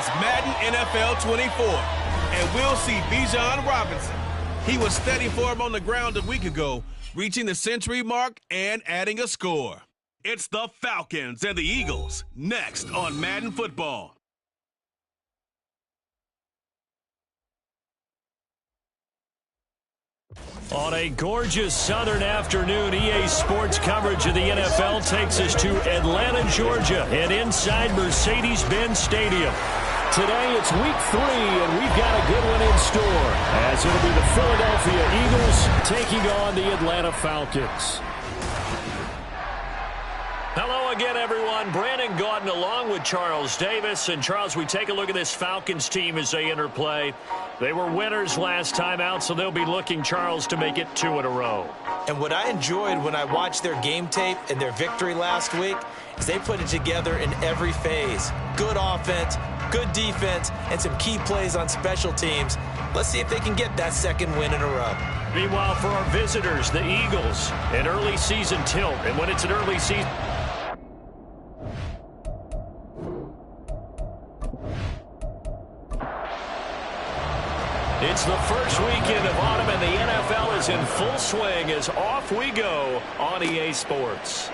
It's Madden NFL 24, and we'll see Bijan Robinson. He was steady for him on the ground a week ago, reaching the century mark and adding a score. It's the Falcons and the Eagles, next on Madden Football. On a gorgeous southern afternoon, EA Sports coverage of the NFL takes us to Atlanta, Georgia, and inside Mercedes-Benz Stadium. Today, it's week 3, and we've got a good one in store, as it'll be the Philadelphia Eagles taking on the Atlanta Falcons. Hello again, everyone. Brandon Gordon along with Charles Davis. And, Charles, we take a look at this Falcons team as they enter play. They were winners last time out, so they'll be looking, Charles, to make it 2 in a row. And what I enjoyed when I watched their game tape and their victory last week is they put it together in every phase. Good offense, good defense, and some key plays on special teams. Let's see if they can get that second win in a row. Meanwhile, for our visitors, the Eagles, an early season tilt. And when it's an early season... It's the first weekend of autumn, and the NFL is in full swing as off we go on EA Sports.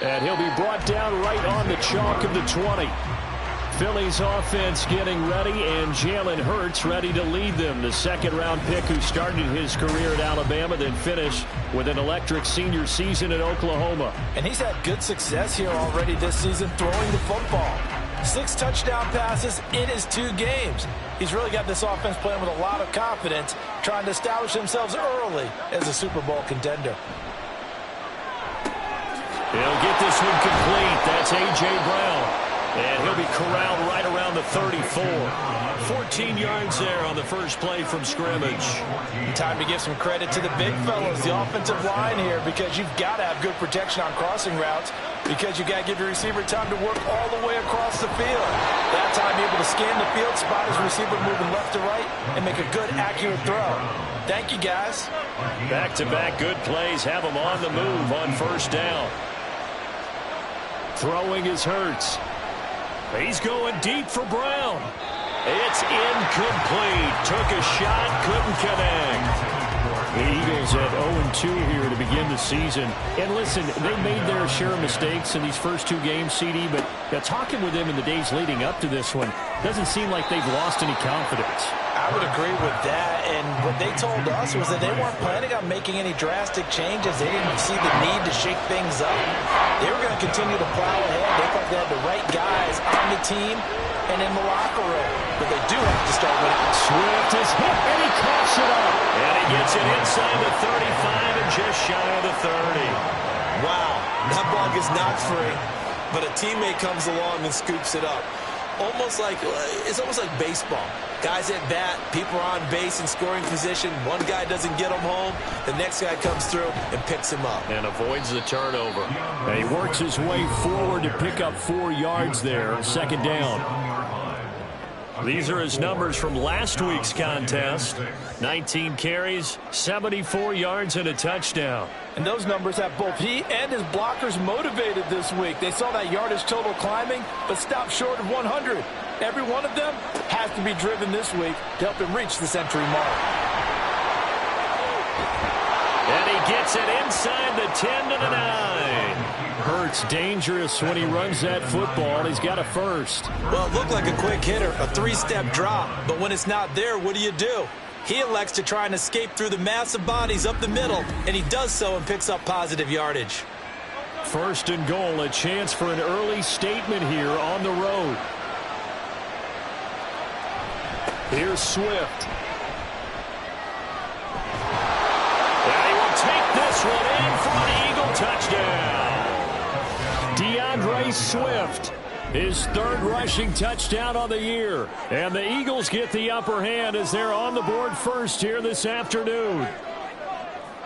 And he'll be brought down right on the chalk of the 20. Philly's offense getting ready, and Jalen Hurts ready to lead them. The second-round pick who started his career at Alabama, then finished with an electric senior season at Oklahoma. And he's had good success here already this season throwing the football. 6 touchdown passes in his 2 games. He's really got this offense playing with a lot of confidence, trying to establish themselves early as a Super Bowl contender. He'll get this one complete. That's A.J. Brown. And he'll be corralled right around the 34. 14 yards there on the first play from scrimmage. Time to give some credit to the big fellas, the offensive line here, because you've got to have good protection on crossing routes, because you've got to give your receiver time to work all the way across the field. That time, be able to scan the field, spot his receiver moving left to right, and make a good, accurate throw. Thank you, guys. Back-to-back good plays have him on the move on first down. Throwing is Hurts. He's going deep for Brown. It's incomplete. Took a shot, couldn't connect. The Eagles at 0-2 here to begin the season. And listen, they made their share of mistakes in these first 2 games, CD, but talking with them in the days leading up to this one, doesn't seem like they've lost any confidence. I would agree with that, and what they told us was that they weren't planning on making any drastic changes. They didn't see the need to shake things up. They were going to continue to plow ahead. They thought they had the right guys on the team and in the locker room, but they do have to start winning. Swift is hit, and he coughs it up. And he gets it inside the 35 and just shy of the 30. Wow, that ball gets knocked free, but a teammate comes along and scoops it up. It's almost like baseball. Guys at bat, people are on base in scoring position. One guy doesn't get him home. The next guy comes through and picks him up. And avoids the turnover. And he works his way forward to pick up 4 yards there. Second down. These are his numbers from last week's contest. 19 carries, 74 yards, and a touchdown. And those numbers have both he and his blockers motivated this week. They saw that yardage total climbing, but stopped short of 100. Every one of them has to be driven this week to help him reach the century mark. And he gets it inside the 10 to the 9. Hurts dangerous when he runs that football. He's got a first. Well, it looked like a quick hitter, a 3-step drop. But when it's not there, what do? He elects to try and escape through the massive bodies up the middle, and he does so and picks up positive yardage. First and goal, a chance for an early statement here on the road. Here's Swift. And he will take this one in for an Eagle touchdown. DeAndre Swift, his 3rd rushing touchdown on the year. And the Eagles get the upper hand as they're on the board first here this afternoon.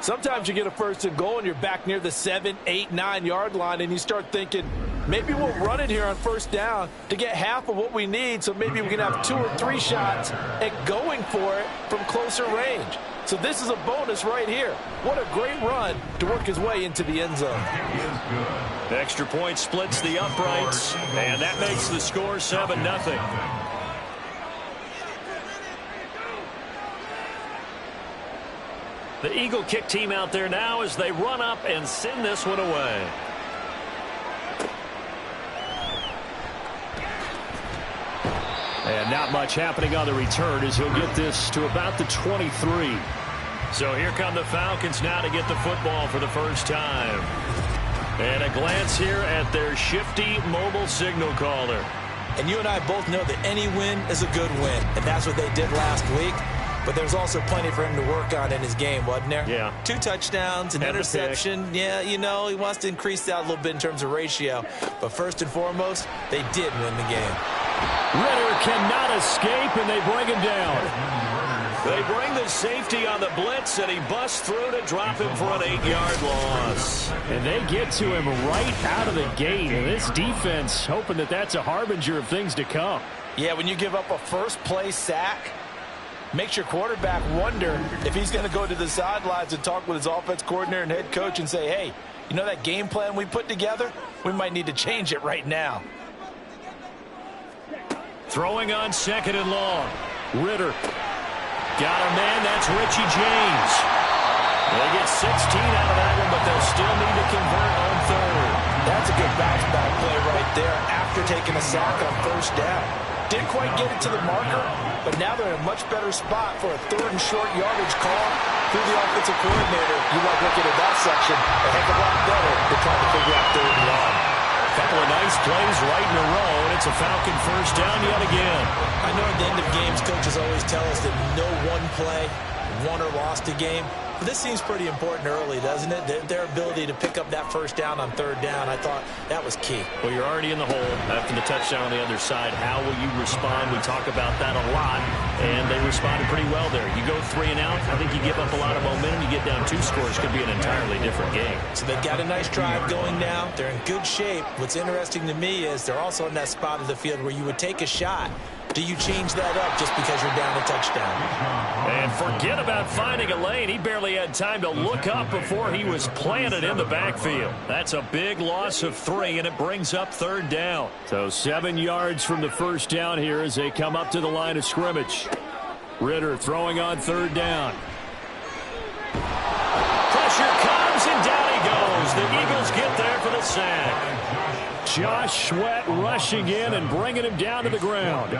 Sometimes you get a first and goal and you're back near the 7, 8, 9-yard line, and you start thinking, maybe we'll run it here on first down to get half of what we need, so maybe we can have 2 or 3 shots at going for it from closer range. So this is a bonus right here. What a great run to work his way into the end zone. Extra point splits the uprights, and that makes the score 7-0. The Eagle kick team out there now as they run up and send this one away. And not much happening on the return as he'll get this to about the 23. So here come the Falcons now to get the football for the first time. And a glance here at their shifty mobile signal caller. And you and I both know that any win is a good win, and that's what they did last week. But there's also plenty for him to work on in his game, wasn't there? Yeah. 2 touchdowns, an interception. Yeah, you know, he wants to increase that a little bit in terms of ratio. But first and foremost, they did win the game. Ritter cannot escape, and they bring him down. They bring the safety on the blitz, and he busts through to drop him for an 8-yard loss. And they get to him right out of the gate. And this defense hoping that that's a harbinger of things to come. Yeah, when you give up a first-play sack, makes your quarterback wonder if he's going to go to the sidelines and talk with his offense coordinator and head coach and say, hey, you know that game plan we put together? We might need to change it right now. Throwing on 2nd and long. Ritter. Got a man, that's Richie James. They get 16 out of that one, but they'll still need to convert on 3rd. That's a good bounce-back play right there after taking a sack on 1st down. Didn't quite get it to the marker, but now they're in a much better spot for a 3rd and short yardage call through the offensive coordinator. You like looking at that section a heck of a lot better than trying to figure out 3rd and long. Couple of nice plays right in a row, and it's a Falcon first down yet again. I know at the end of games, coaches always tell us that no one play won or lost a game. But this seems pretty important early, doesn't it? Their ability to pick up that first down on 3rd down, I thought that was key. Well, you're already in the hole after the touchdown on the other side. How will you respond? We talk about that a lot, and they responded pretty well there. You go 3 and out, I think you give up a lot of momentum. You get down 2 scores, could be an entirely different game. So they've got a nice drive going now. They're in good shape. What's interesting to me is they're also in that spot of the field where you would take a shot. Do you change that up just because you're down a touchdown? And forget about finding a lane. He barely had time to look up before he was planted in the backfield. That's a big loss of 3, and it brings up 3rd down. So 7 yards from the first down here as they come up to the line of scrimmage. Ritter throwing on 3rd down. Pressure comes, and down he goes. The Eagles get there for the sack. Josh Sweat rushing in and bringing him down to the ground.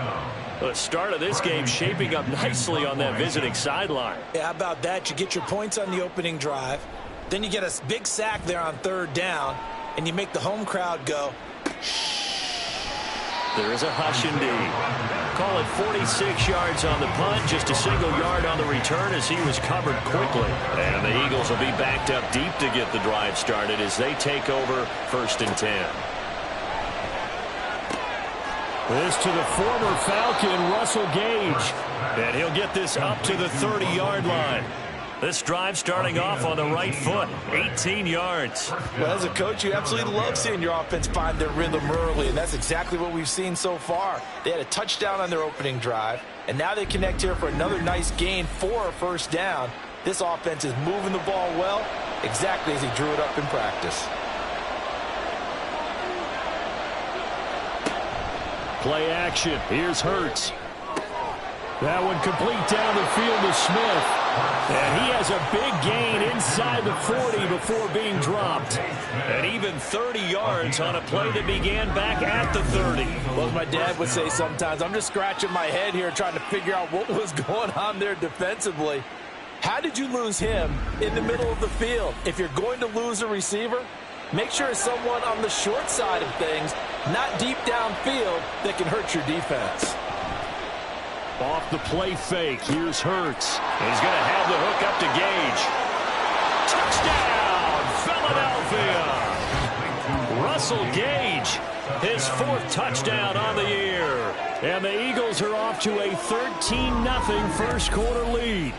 The start of this game shaping up nicely on that visiting sideline. Yeah, how about that? You get your points on the opening drive. Then you get a big sack there on 3rd down, and you make the home crowd go, There is a hush indeed. Call it 46 yards on the punt, just a single yard on the return as he was covered quickly. And the Eagles will be backed up deep to get the drive started as they take over 1st and 10. This to the former Falcon, Russell Gage. And he'll get this up to the 30-yard line. This drive starting off on the right foot, 18 yards. Well, as a coach, you absolutely love seeing your offense find their rhythm early, and that's exactly what we've seen so far. They had a touchdown on their opening drive, and now they connect here for another nice gain for a 1st down. This offense is moving the ball well, exactly as he drew it up in practice. Play action. Here's Hurts. That one complete down the field to Smith. And he has a big gain inside the 40 before being dropped. And even 30 yards on a play that began back at the 30. Well, as my dad would say sometimes, I'm just scratching my head here trying to figure out what was going on there defensively. How did you lose him in the middle of the field? If you're going to lose a receiver, make sure it's someone on the short side of things, not deep downfield, that can hurt your defense. Off the play fake, here's Hurts. He's going to have the hook up to Gage. Touchdown, Philadelphia. Russell Gage, his 4th touchdown on the year. And the Eagles are off to a 13-0 first quarter lead.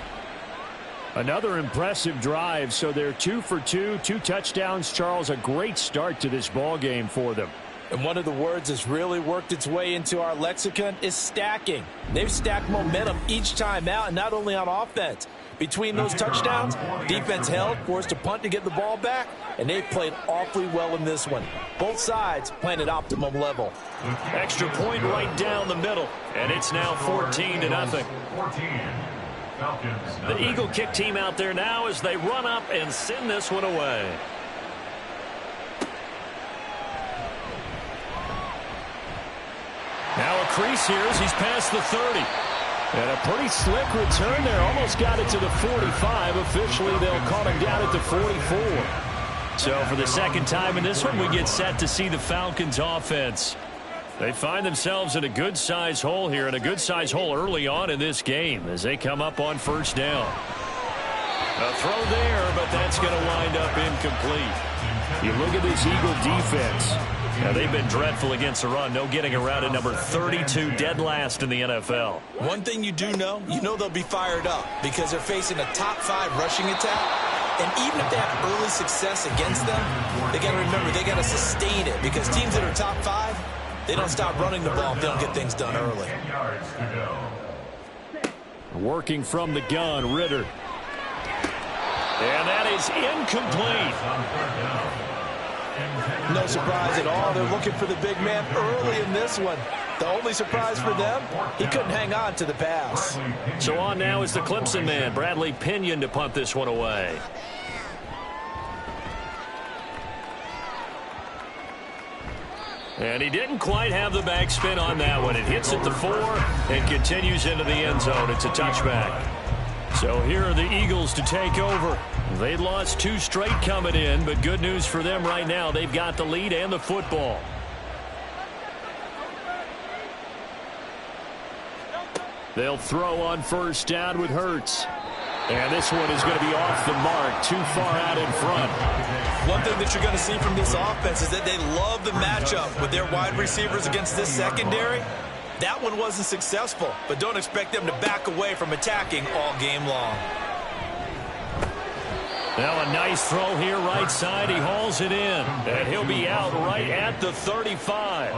Another impressive drive, so they're 2 for 2, 2 touchdowns. Charles, a great start to this ball game for them. And one of the words that's really worked its way into our lexicon is stacking. They've stacked momentum each time out, and not only on offense, Between those touchdowns, defense held, forced a punt to get the ball back, and they played awfully well in this one. Both sides playing at optimum level. Extra point right down the middle, and it's now 14-0. The Eagle kick team out there now as they run up and send this one away. Now a crease here as he's past the 30. And a pretty slick return there. Almost got it to the 45. Officially, they'll call him down at the 44. So for the second time in this one, we get set to see the Falcons offense. They find themselves in a good-sized hole here, and a good-sized hole early on in this game as they come up on first down. A throw there, but that's going to wind up incomplete. You look at this Eagle defense. Now, they've been dreadful against the run. No getting around at number 32, dead last in the NFL. One thing you do know, they'll be fired up because they're facing a top 5 rushing attack. And even if they have early success against them, they got to remember they got to sustain it because teams that are top 5, they don't stop running the ball if they don't get things done early. Working from the gun, Ritter. And that is incomplete. No surprise at all. They're looking for the big man early in this one. The only surprise for them, he couldn't hang on to the pass. So on now is the Clemson man, Bradley Pinion, to punt this one away. And he didn't quite have the backspin on that one. It hits at the 4 and continues into the end zone. It's a touchback. So here are the Eagles to take over. They'd lost 2 straight coming in, but good news for them right now. They've got the lead and the football. They'll throw on first down with Hurts. And this one is going to be off the mark, too far out in front. One thing that you're going to see from this offense is that they love the matchup with their wide receivers against this secondary. That one wasn't successful, but don't expect them to back away from attacking all game long. Now a nice throw here right side. He hauls it in, and he'll be out right at the 35.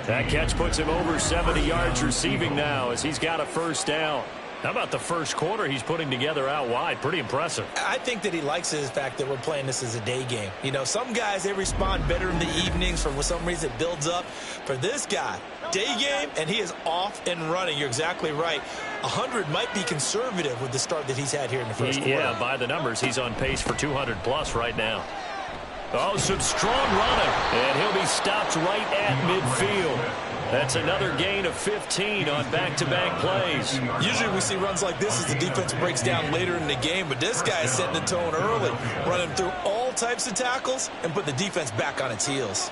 That catch puts him over 70 yards receiving now as he's got a first down. How about the first quarter he's putting together out wide? Pretty impressive. I think that he likes the fact that we're playing this as a day game. Some guys, they respond better in the evenings. For some reason, it builds up. For this guy, day game, and he is off and running. You're exactly right. 100 might be conservative with the start that he's had here in the first quarter. Yeah, by the numbers, he's on pace for 200-plus right now. Oh, some strong running, and he'll be stopped right at midfield. That's another gain of 15 on back-to-back plays. Usually we see runs like this as the defense breaks down later in the game, but this guy is setting the tone early, running through all types of tackles and put the defense back on its heels.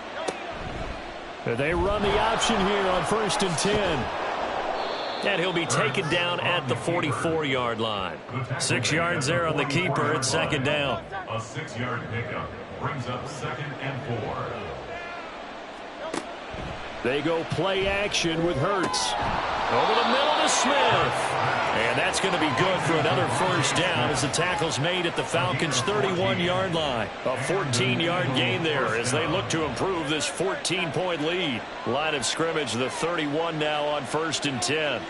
They run the option here on 1st and 10. And he'll be taken down at the 44-yard line. 6 yards there on the keeper at second down. A 6-yard pickup brings up 2nd and 4. They go play action with Hurts. Over the middle to Smith. And that's going to be good for another first down as the tackle's made at the Falcons' 31-yard line. A 14-yard gain there as they look to improve this 14-point lead. Line of scrimmage, the 31 now on 1st and 10.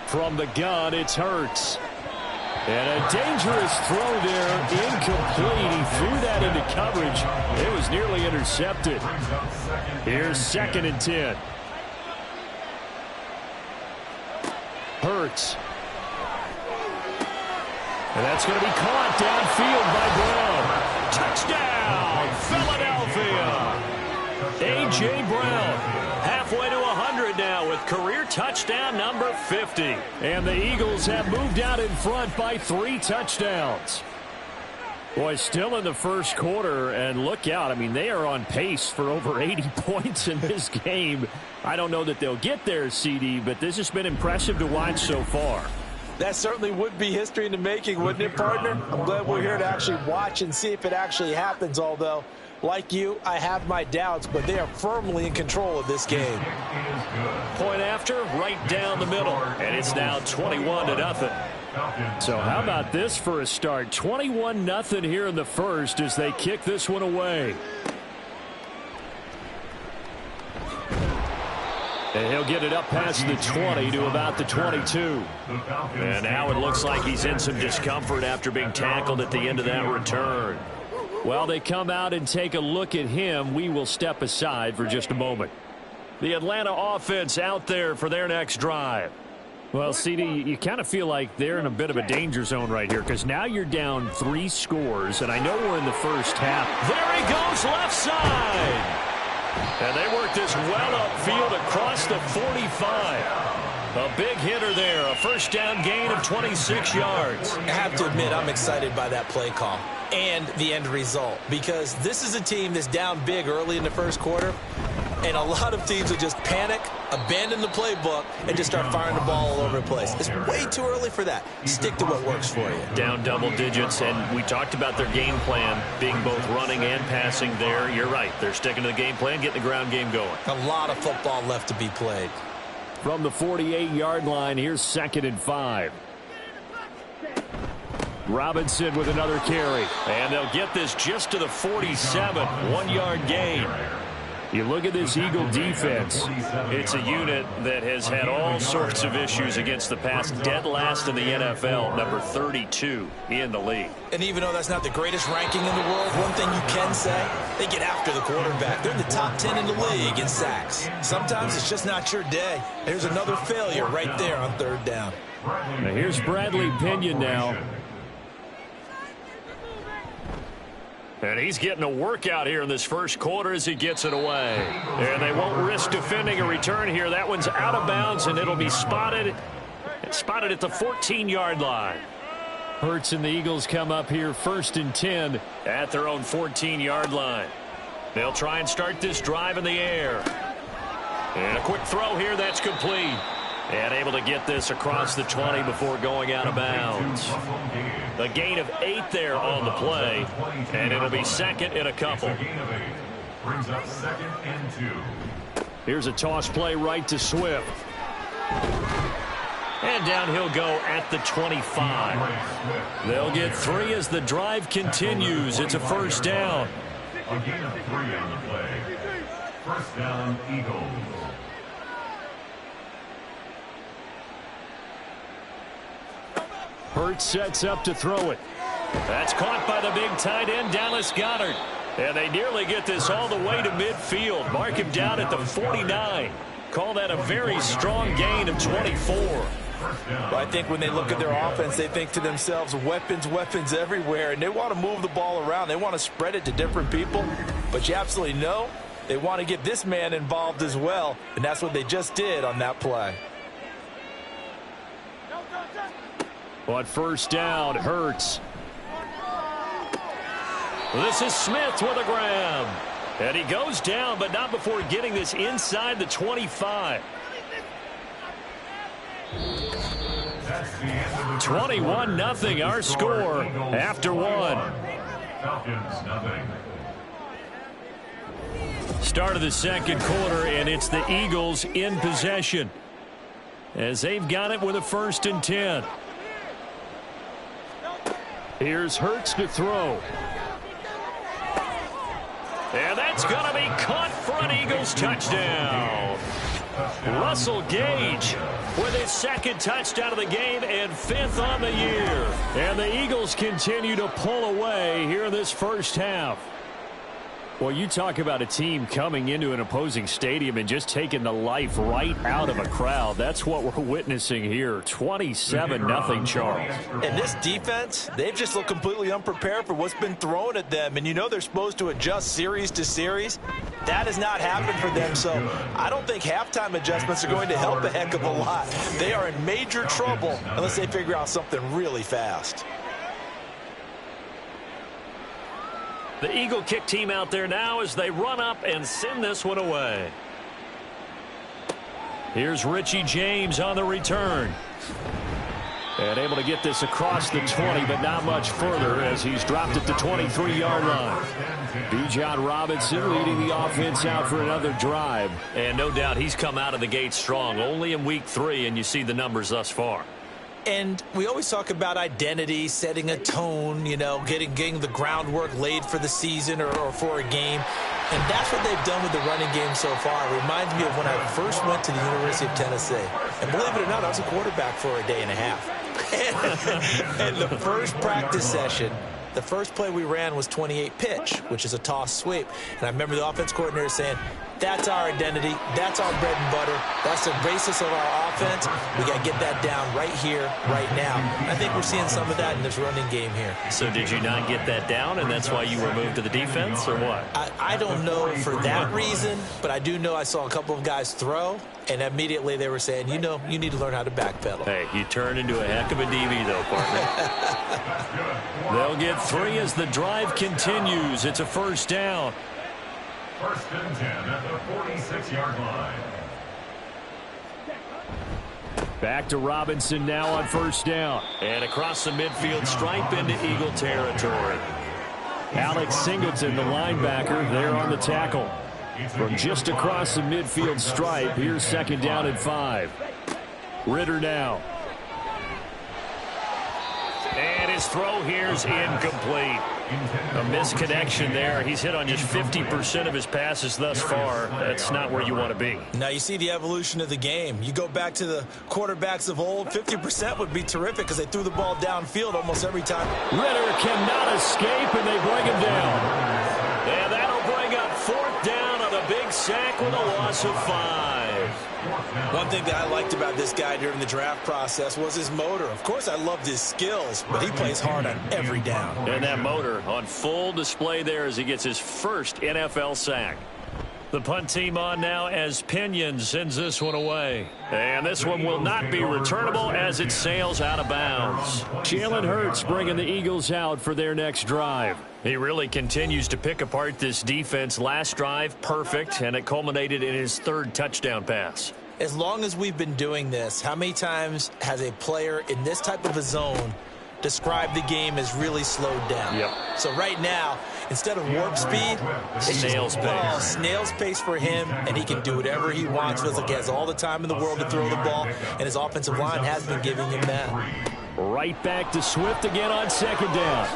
From the gun, it's Hurts. And a dangerous throw there, incomplete. He threw that into coverage. It was nearly intercepted. Here's 2nd and 10. Hurts. And that's going to be caught downfield by Brown. Touchdown, Philadelphia. A.J. Brown, halfway to 100 now with career touchdown number 50. And the Eagles have moved out in front by 3 touchdowns. Boy, still in the first quarter, and look out. I mean, they are on pace for over 80 points in this game. I don't know that they'll get there, CD, but this has been impressive to watch so far. That certainly would be history in the making, wouldn't it, partner? I'm glad we're here to actually watch and see if it actually happens, although, like you, I have my doubts, but they are firmly in control of this game. Point after, right down the middle, and it's now 21-0. So how about this for a start? 21-0 here in the first as they kick this one away. And he'll get it up past the 20 to about the 22. And now it looks like he's in some discomfort after being tackled at the end of that return. While they come out and take a look at him, we will step aside for just a moment. The Atlanta offense out there for their next drive. Well, CD, you kind of feel like they're in a bit of a danger zone right here because now you're down 3 scores, and I know we're in the first half. There he goes, left side. And they work this well upfield across the 45. A big hitter there, a first down gain of 26 yards. I have to admit, I'm excited by that play call and the end result because this is a team that's down big early in the first quarter, and a lot of teams will just panic, abandon the playbook, and just start firing the ball all over the place. It's way too early for that. Stick to what works for you. Down double digits, and we talked about their game plan being both running and passing there. You're right. They're sticking to the game plan, getting the ground game going. A lot of football left to be played. From the 48-yard line, here's 2nd and 5. Robinson with another carry. And they'll get this just to the 47. 1-yard gain. You look at this Eagle defense. It's a unit that has had all sorts of issues against the pass. Dead last in the NFL, number 32 in the league. And even though that's not the greatest ranking in the world, one thing you can say, they get after the quarterback. They're in the top 10 in the league in sacks. Sometimes it's just not your day. There's another failure right there on 3rd down. Now here's Bradley Pinion now. And he's getting a workout here in this first quarter as he gets it away. And they won't risk defending a return here. That one's out of bounds, and it'll be spotted at the 14-yard line. Hurts and the Eagles come up here 1st and 10 at their own 14-yard line. They'll try and start this drive in the air. And a quick throw here, that's complete. And able to get this across the 20 before going out of bounds. A gain of 8 there on the play, and it'll be 2nd and a couple. Brings up 2nd and 2. Here's a toss play right to Swift. And down he'll go at the 25. They'll get 3 as the drive continues. It's a first down. A gain of 3 on the play. First down, Eagles. Hurts sets up to throw it. That's caught by the big tight end, Dallas Goedert. And they nearly get this all the way to midfield. Mark him down at the 49. Call that a very strong gain of 24. Well, I think when they look at their offense, they think to themselves, weapons, weapons everywhere, and they want to move the ball around. They want to spread it to different people, but you absolutely know they want to get this man involved as well, and that's what they just did on that play. On first down, Hurts. This is Smith with a grab. And he goes down, but not before getting this inside the 25. 21-0 our score after 1. Falcons, nothing. Start of the second quarter, and it's the Eagles in possession as they've got it with a 1st and 10. Here's Hurts to throw. And that's going to be caught for an Eagles touchdown. Russell Gage with his 2nd touchdown of the game and 5th on the year. And the Eagles continue to pull away here in this first half. Well, you talk about a team coming into an opposing stadium and just taking the life right out of a crowd. That's what we're witnessing here. 27-0 Charles. And this defense, they've just looked completely unprepared for what's been thrown at them. And you know they're supposed to adjust series to series. That has not happened for them. So I don't think halftime adjustments are going to help a heck of a lot. They are in major trouble unless they figure out something really fast. The Eagle kick team out there now as they run up and send this one away. Here's Richie James on the return. And able to get this across the 20, but not much further as he's dropped at the 23-yard line. Bijan Robinson leading the offense out for another drive. And no doubt he's come out of the gate strong. Only in week 3, and you see the numbers thus far. And we always talk about identity, setting a tone, you know, getting the groundwork laid for the season or for a game. And that's what they've done with the running game so far. It reminds me of when I first went to the University of Tennessee. And believe it or not, I was a quarterback for a day and a half. And the first practice session, the first play we ran was 28 pitch, which is a toss sweep. And I remember the offense coordinator saying, that's our identity. That's our bread and butter. That's the basis of our offense. We got to get that down right here, right now. I think we're seeing some of that in this running game here. So did you not get that down, and that's why you were moved to the defense, or what? I don't know for that reason, but I do know I saw a couple of guys throw, and immediately they were saying, you know, you need to learn how to backpedal. Hey, you turned into a heck of a DB, though, partner. They'll get 3 as the drive continues. It's a first down. First and 10 at the 46-yard line. Back to Robinson now on first down. And across the midfield stripe into Eagle territory. Alex Singleton, the linebacker, there on the tackle. From just across the midfield stripe, here's second down and 5. Ritter now. And his throw here's incomplete. A misconnection there. He's hit on just 50% of his passes thus far. That's not where you want to be. Now you see the evolution of the game. You go back to the quarterbacks of old, 50% would be terrific because they threw the ball downfield almost every time. Ritter cannot escape, and they bring him down. And that'll bring up fourth down on a big sack with a loss of 5. One thing that I liked about this guy during the draft process was his motor. Of course, I loved his skills, but he plays hard on every down. And that motor on full display there as he gets his first NFL sack. The punt team on now as Pinion sends this one away. And this one will not be returnable as it sails out of bounds. Jalen Hurts bringing the Eagles out for their next drive. He really continues to pick apart this defense. Last drive, perfect, and it culminated in his 3rd touchdown pass. As long as we've been doing this, how many times has a player in this type of a zone described the game as really slowed down? Yep. So right now, instead of warp speed, it's snail's pace. Snail's pace for him, and he can do whatever he wants. Feels like he has all the time in the world to throw the ball, and his offensive line has been giving him that. Right back to Swift again on second down.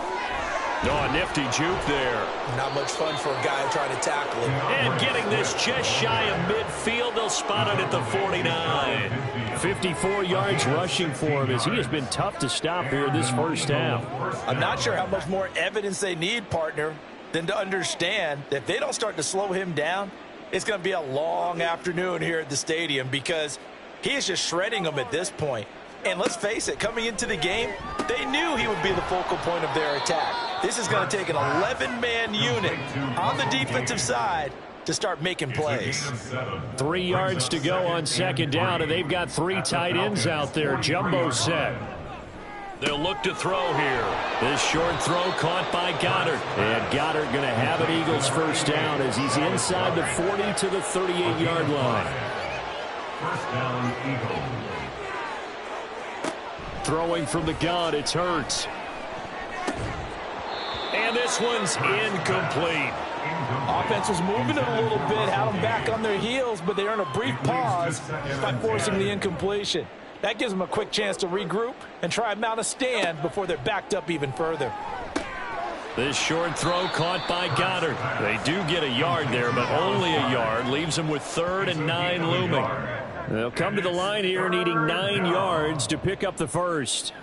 Oh, a nifty juke there. Not much fun for a guy trying to tackle him. And getting this just shy of midfield. They'll spot it at the 49. 54 yards rushing for him as he has been tough to stop here this first half. I'm not sure how much more evidence they need, partner, than to understand that if they don't start to slow him down, it's going to be a long afternoon here at the stadium because he is just shredding them at this point. And let's face it, coming into the game, they knew he would be the focal point of their attack. This is going to take an 11-man unit on the defensive side to start making plays. 3 yards to go on second down, and they've got 3 tight ends out there. Jumbo set. They'll look to throw here. This short throw caught by Goddard. And Goddard going to have an Eagles first down as he's inside the 40 to the 38-yard line. First down, Eagles. Throwing from the gun, it's Hurts. And this one's incomplete. Offense was moving it a little bit, had them back on their heels, but they earn a brief pause by forcing the incompletion. That gives them a quick chance to regroup and try and mount a stand before they're backed up even further. This short throw caught by Goddard. They do get a yard there, but only a yard. Leaves them with 3rd and 9 looming. They'll come to the line here needing 9 yards to pick up the first.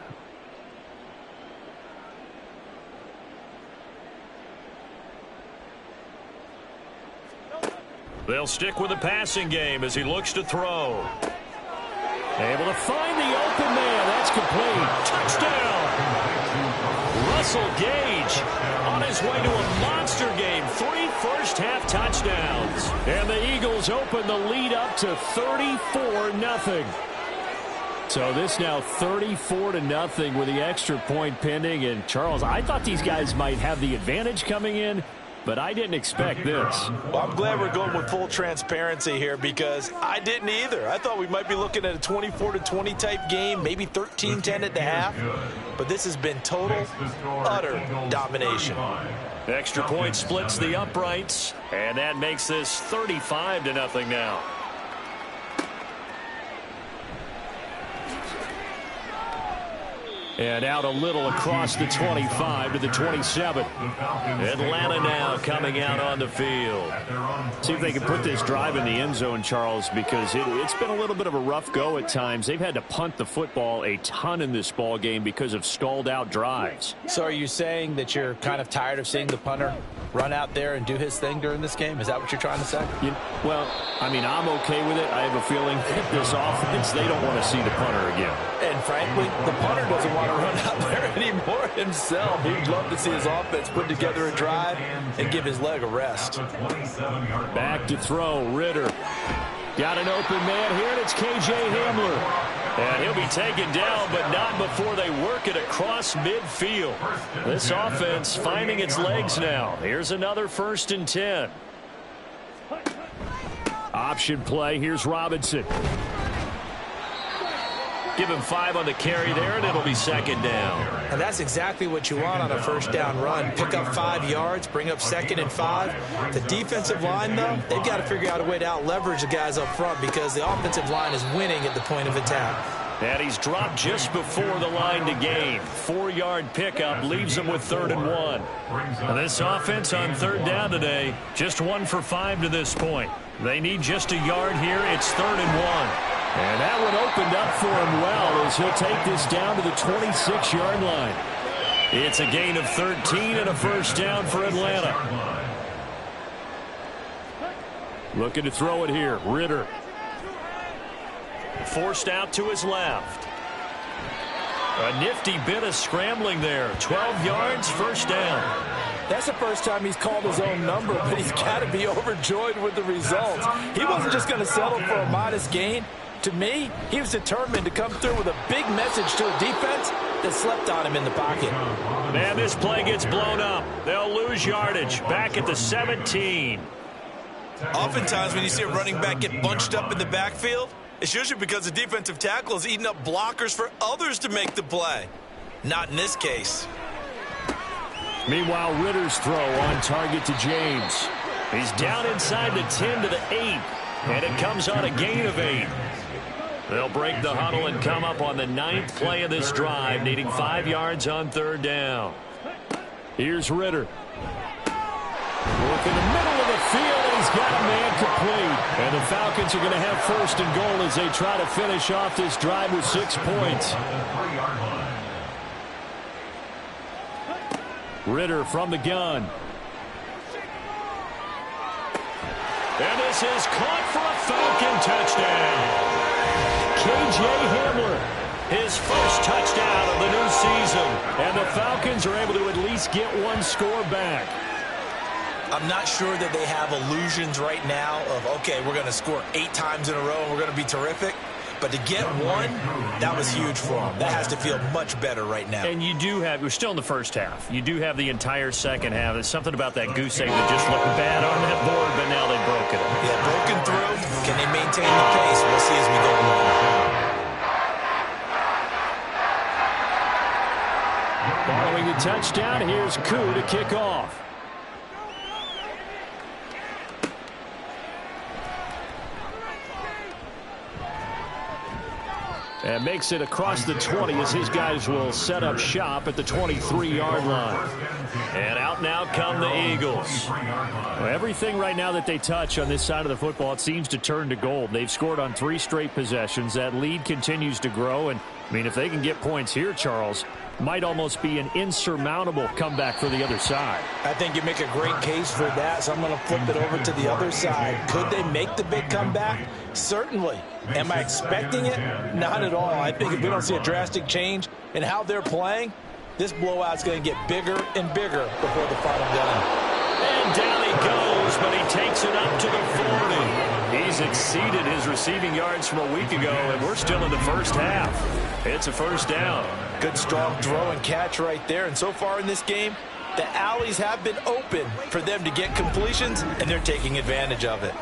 They'll stick with the passing game as he looks to throw. Able to find the open man. That's complete. Touchdown! Russell Gage on his way to a monster game. 3 first-half touchdowns. And the Eagles open the lead up to 34-0. So this now 34-0 with the extra point pending. And, Charles, I thought these guys might have the advantage coming in, but I didn't expect this. Well, I'm glad we're going with full transparency here because I didn't either. I thought we might be looking at a 24-20 type game, maybe 13-10 at the half. But this has been total, utter domination. Extra point splits the uprights, and that makes this 35-0 now. And out a little across the 25 to the 27. Atlanta now coming out on the field. See if they can put this drive in the end zone, Charles, because it's been a little bit of a rough go at times. They've had to punt the football a ton in this ball game because of stalled out drives. So are you saying that you're kind of tired of seeing the punter run out there and do his thing during this game? Is that what you're trying to say? Well, I mean, I'm okay with it. I have a feeling that this offense, they don't want to see the punter again. And frankly, the punter doesn't want to run out there anymore himself. He'd love to see his offense put together a drive and give his leg a rest. Back to throw, Ritter. Got an open man here, and it's K.J. Hamler. And he'll be taken down, but not before they work it across midfield. This offense finding its legs now. Here's another 1st and 10. Option play. Here's Robinson. Give him 5 on the carry there, and it'll be 2nd down. And that's exactly what you want on a 1st down run. Pick up 5 yards, bring up 2nd and 5. The defensive line, though, they've got to figure out a way to out-leverage the guys up front because the offensive line is winning at the point of attack. And he's dropped just before the line to gain. 4-yard pickup leaves him with 3rd and 1. And this offense on 3rd down today, just 1 for 5 to this point. They need just a yard here. It's 3rd and 1. And that one opened up for him well as he'll take this down to the 26-yard line. It's a gain of 13 and a 1st down for Atlanta. Looking to throw it here. Ritter. Forced out to his left. A nifty bit of scrambling there. 12 yards, 1st down. That's the first time he's called his own number, but he's got to be overjoyed with the results. He wasn't just going to settle for a modest gain. To me, he was determined to come through with a big message to a defense that slept on him in the pocket. Man, this play gets blown up. They'll lose yardage. Back at the 17. Oftentimes when you see a running back get bunched up in the backfield, it's usually because the defensive tackle is eating up blockers for others to make the play. Not in this case. Meanwhile, Ritter's throw on target to James. He's down inside the 10 to the 8. And it comes on a gain of 8. They'll break the huddle and come up on the 9th play of this drive, needing 5 yards on 3rd down. Here's Ritter. Look in the middle of the field, and he's got a man complete. And the Falcons are going to have 1st and goal as they try to finish off this drive with 6 points. Ritter from the gun. And this is caught for a Falcon touchdown. K.J. Hamler. His first touchdown of the new season. And the Falcons are able to at least get 1 score back. I'm not sure that they have illusions right now of, okay, we're going to score 8 times in a row and we're going to be terrific. But to get 1, that was huge for them. That has to feel much better right now. And you do have, we're still in the first half. You do have the entire second half. There's something about that goose egg that just looked bad on that board, but now they've broken it. Yeah, broken through. Can they maintain the pace? We'll see as we go along. Following the touchdown, here's Koo to kick off. And makes it across the 20 as his guys will set up shop at the 23-yard line. And out now come the Eagles. Well, everything right now that they touch on this side of the football, it seems to turn to gold. They've scored on 3 straight possessions. That lead continues to grow. And, I mean, if they can get points here, Charles, might almost be an insurmountable comeback for the other side. I think you make a great case for that, so I'm going to flip it over to the other side. Could they make the big comeback? Certainly. Am I expecting it? Not at all. I think if we don't see a drastic change in how they're playing, this blowout's going to get bigger and bigger before the final gun. And down he goes, but he takes it up to the 40. He's exceeded his receiving yards from a week ago, and we're still in the first half. It's a 1st down. Good strong throw and catch right there. And so far in this game, the alleys have been open for them to get completions, and they're taking advantage of it.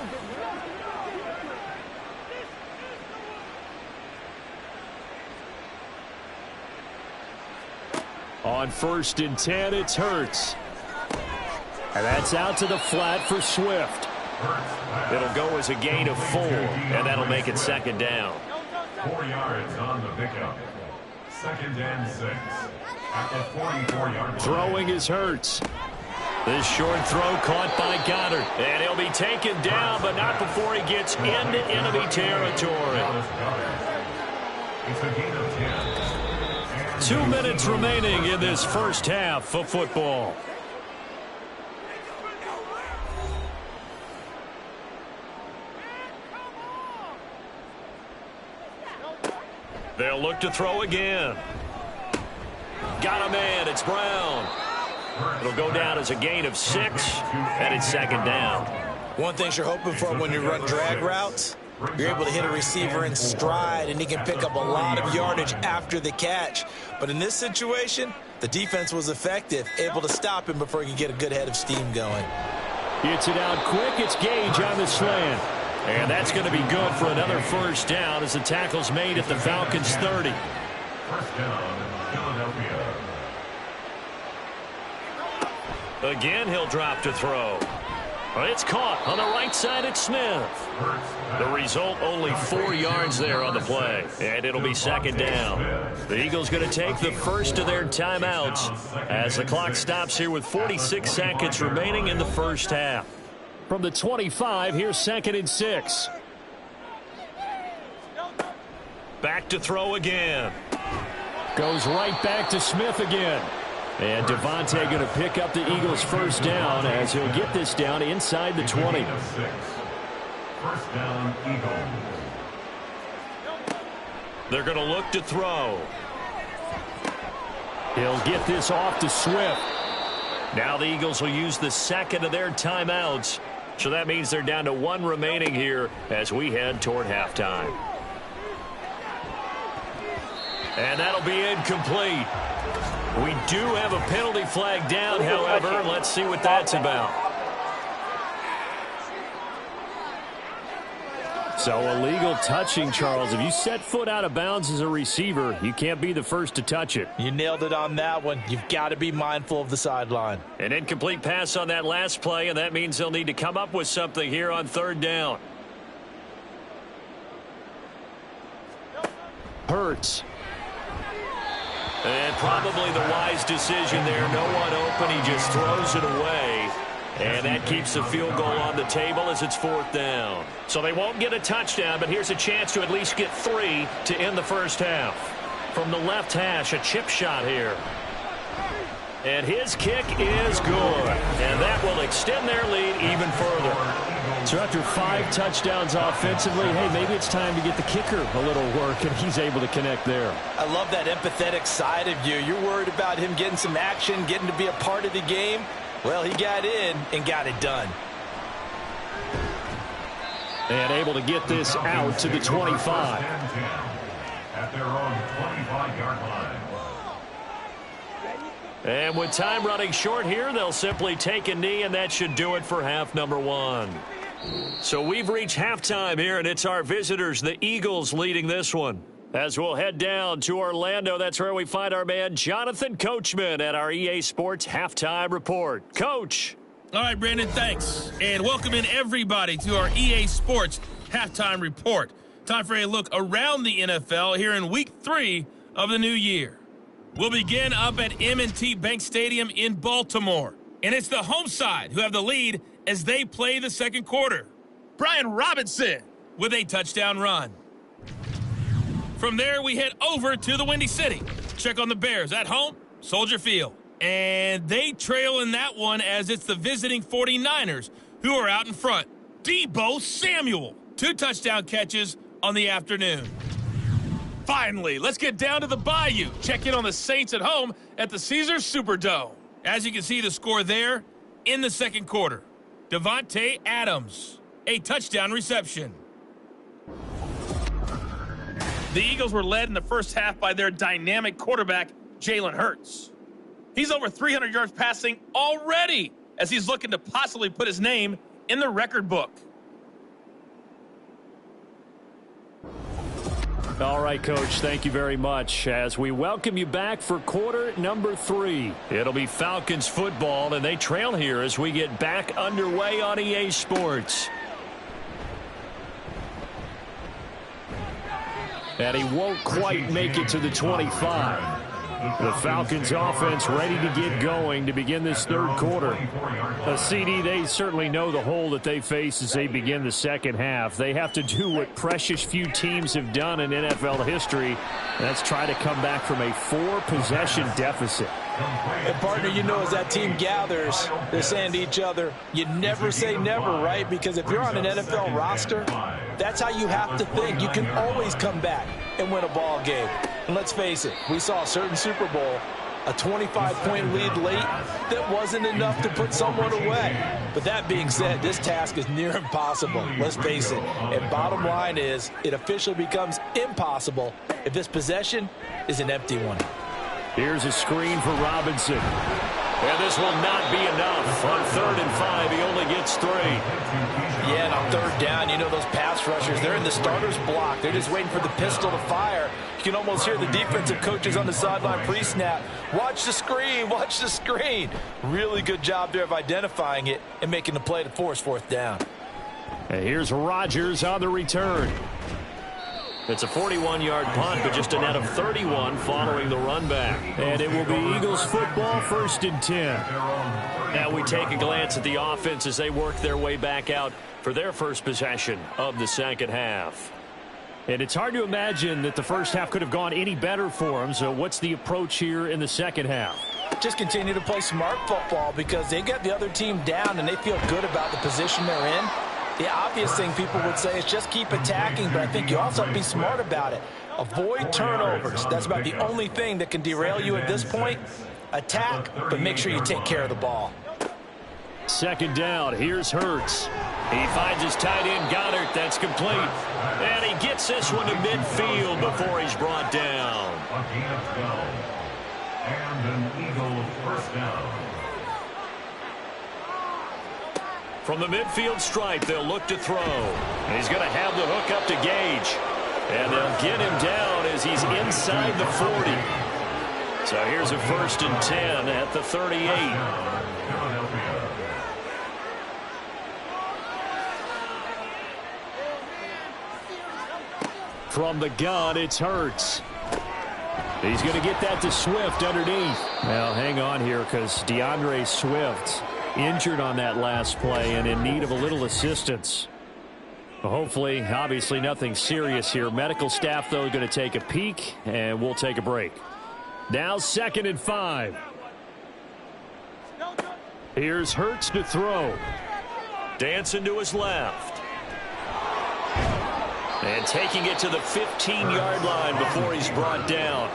On 1st and 10, it's Hurts. And that's out to the flat for Swift. It'll go as a gain of 4, and that'll make it 2nd down. 4 yards on the pickup. Second and 6 at the 44-yard line. Throwing is Hurts. This short throw caught by Goddard. And he'll be taken down, but not before he gets into enemy territory. It's a gain of 10. 2 minutes remaining in this first half of football. They'll look to throw again. Got a man. It's Brown. It'll go down as a gain of 6, and it's second down. One thing you're hoping for when you run drag routes, you're able to hit a receiver in stride, and he can pick up a lot of yardage after the catch. But in this situation, the defense was effective, able to stop him before he could get a good head of steam going. Gets it out quick. It's Gage on the slant. And that's going to be good for another first down as the tackle's made at the Falcons' 30. First down, Philadelphia. Again, he'll drop to throw. It's caught on the right side at Smith. The result, only 4 yards there on the play. And it'll be second down. The Eagles going to take the first of their timeouts as the clock stops here with 46 seconds remaining in the first half. From the 25, here's second and 6. Back to throw again. Goes right back to Smith again. And Devontae going to pick up the Eagles' first down as he'll get this down inside the 20. First down, Eagles. They're going to look to throw. He'll get this off to Swift. Now the Eagles will use the second of their timeouts. So that means they're down to 1 remaining here as we head toward halftime. And that'll be incomplete. We do have a penalty flag down, however. Let's see what that's about. So illegal touching, Charles. If you set foot out of bounds as a receiver, you can't be the first to touch it. You nailed it on that one. You've got to be mindful of the sideline. An incomplete pass on that last play, and that means they'll need to come up with something here on third down. Hurts. And probably the wise decision there. No one open. He just throws it away. And that keeps the field goal on the table as it's fourth down. So they won't get a touchdown, but here's a chance to at least get 3 to end the first half. From the left hash, a chip shot here. And his kick is good. And that will extend their lead even further. So after 5 touchdowns offensively, hey, maybe it's time to get the kicker a little work, and he's able to connect there. I love that empathetic side of you. You're worried about him getting some action, getting to be a part of the game. Well, he got in and got it done. And able to get this out to the 25. At their own 25-yard line. And with time running short here, they'll simply take a knee, and that should do it for half number 1. So we've reached halftime here, and it's our visitors, the Eagles, leading this one. As we'll head down to Orlando, that's where we find our man Jonathan Coachman at our EA Sports Halftime Report. Coach. All right, Brandon, thanks. And welcome in everybody to our EA Sports Halftime Report. Time for a look around the NFL here in Week 3 of the new year. We'll begin up at M&T Bank Stadium in Baltimore. And it's the home side who have the lead as they play the second quarter. Brian Robinson with a touchdown run. From there, we head over to the Windy City. Check on the Bears at home, Soldier Field. And they trail in that one as it's the visiting 49ers who are out in front. Deebo Samuel, 2 touchdown catches on the afternoon. Finally, let's get down to the Bayou. Check in on the Saints at home at the Caesars Superdome. As you can see, the score there in the second quarter. Devontae Adams, a touchdown reception. The Eagles were led in the first half by their dynamic quarterback, Jalen Hurts. He's over 300 yards passing already as he's looking to possibly put his name in the record book. All right, Coach, thank you very much. As we welcome you back for quarter number 3. It'll be Falcons football, and they trail here as we get back underway on EA Sports. And he won't quite make it to the 25. The Falcons offense ready to get going to begin this third quarter. CD, they certainly know the hole that they face as they begin the second half. They have to do what precious few teams have done in NFL history. That's try to come back from a 4-possession deficit. And partner, you know, as that team gathers, they're saying to each other, you never say never, right? Because if you're on an NFL roster, that's how you have to think. You can always come back and win a ball game. And let's face it, we saw a certain Super Bowl, a 25-point lead late that wasn't enough to put someone away. But that being said, this task is near impossible. Let's face it. And bottom line is, it officially becomes impossible if this possession is an empty one. Here's a screen for Robinson. And this will not be enough. On 3rd and 5, he only gets 3. Yeah, and on 3rd down, you know those pass rushers, they're in the starter's block. They're just waiting for the pistol to fire. You can almost hear the defensive coaches on the sideline pre-snap. Watch the screen, watch the screen. Really good job there of identifying it and making the play to force 4th down. And here's Rodgers on the return. It's a 41-yard punt, but just a net of 31 following the run back. And it will be Eagles football, 1st and 10. Now we take a glance at the offense as they work their way back out for their first possession of the second half. And it's hard to imagine that the first half could have gone any better for them. So what's the approach here in the second half? Just continue to play smart football because they got the other team down and they feel good about the position they're in. The obvious thing people would say is just keep attacking, but I think you also have to be smart about it. Avoid turnovers. That's about the only thing that can derail you at this point. Attack, but make sure you take care of the ball. 2nd down. Here's Hurts. He finds his tight end, Goddard. That's complete. And he gets this one to midfield before he's brought down. And an Eagle 1st down. From the midfield stripe, they'll look to throw. And he's going to have the hook up to Gage. And they'll get him down as he's inside the 40. So here's a 1st and 10 at the 38. From the gun, it's Hurts. He's going to get that to Swift underneath. Well, hang on here because DeAndre Swift injured on that last play and in need of a little assistance. Hopefully, obviously nothing serious here. Medical staff, though, going to take a peek, and we'll take a break. Now 2nd and 5. Here's Hurts to throw. Dancing to his left. And taking it to the 15-yard line before he's brought down.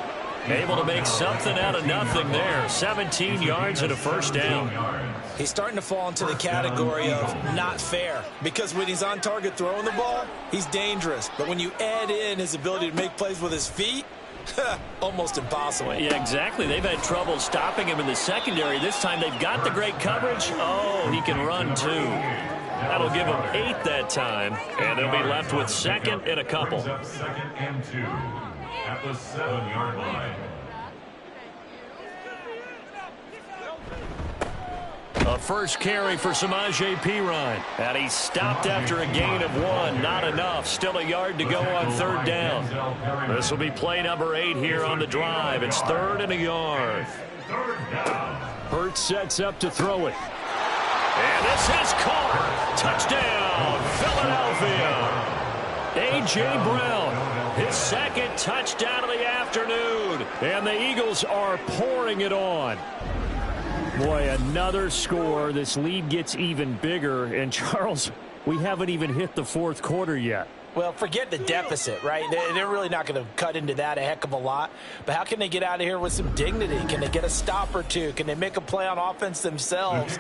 Able to make something out of nothing there. 17 yards and a 1st down. He's starting to fall into the category of not fair because when he's on target throwing the ball, he's dangerous. But when you add in his ability to make plays with his feet, almost impossible. Yeah, exactly. They've had trouble stopping him in the secondary. This time they've got the great coverage. Oh, he can run too. That'll give him 8 that time, and they'll be left with 2nd and a couple. 2nd and 2 at the 7-yard line. A first carry for Samaje Perine. And he stopped after a gain of 1. Not enough. Still a yard to go on 3rd down. This will be play number 8 here on the drive. It's 3rd and a yard. Hurts sets up to throw it. And this is caught. Touchdown, Philadelphia. A.J. Brown, his 2nd touchdown of the afternoon. And the Eagles are pouring it on. Boy, another score. This lead gets even bigger. And, Charles, we haven't even hit the 4th quarter yet. Well, forget the deficit, right? They're really not going to cut into that a heck of a lot. But how can they get out of here with some dignity? Can they get a stop or two? Can they make a play on offense themselves?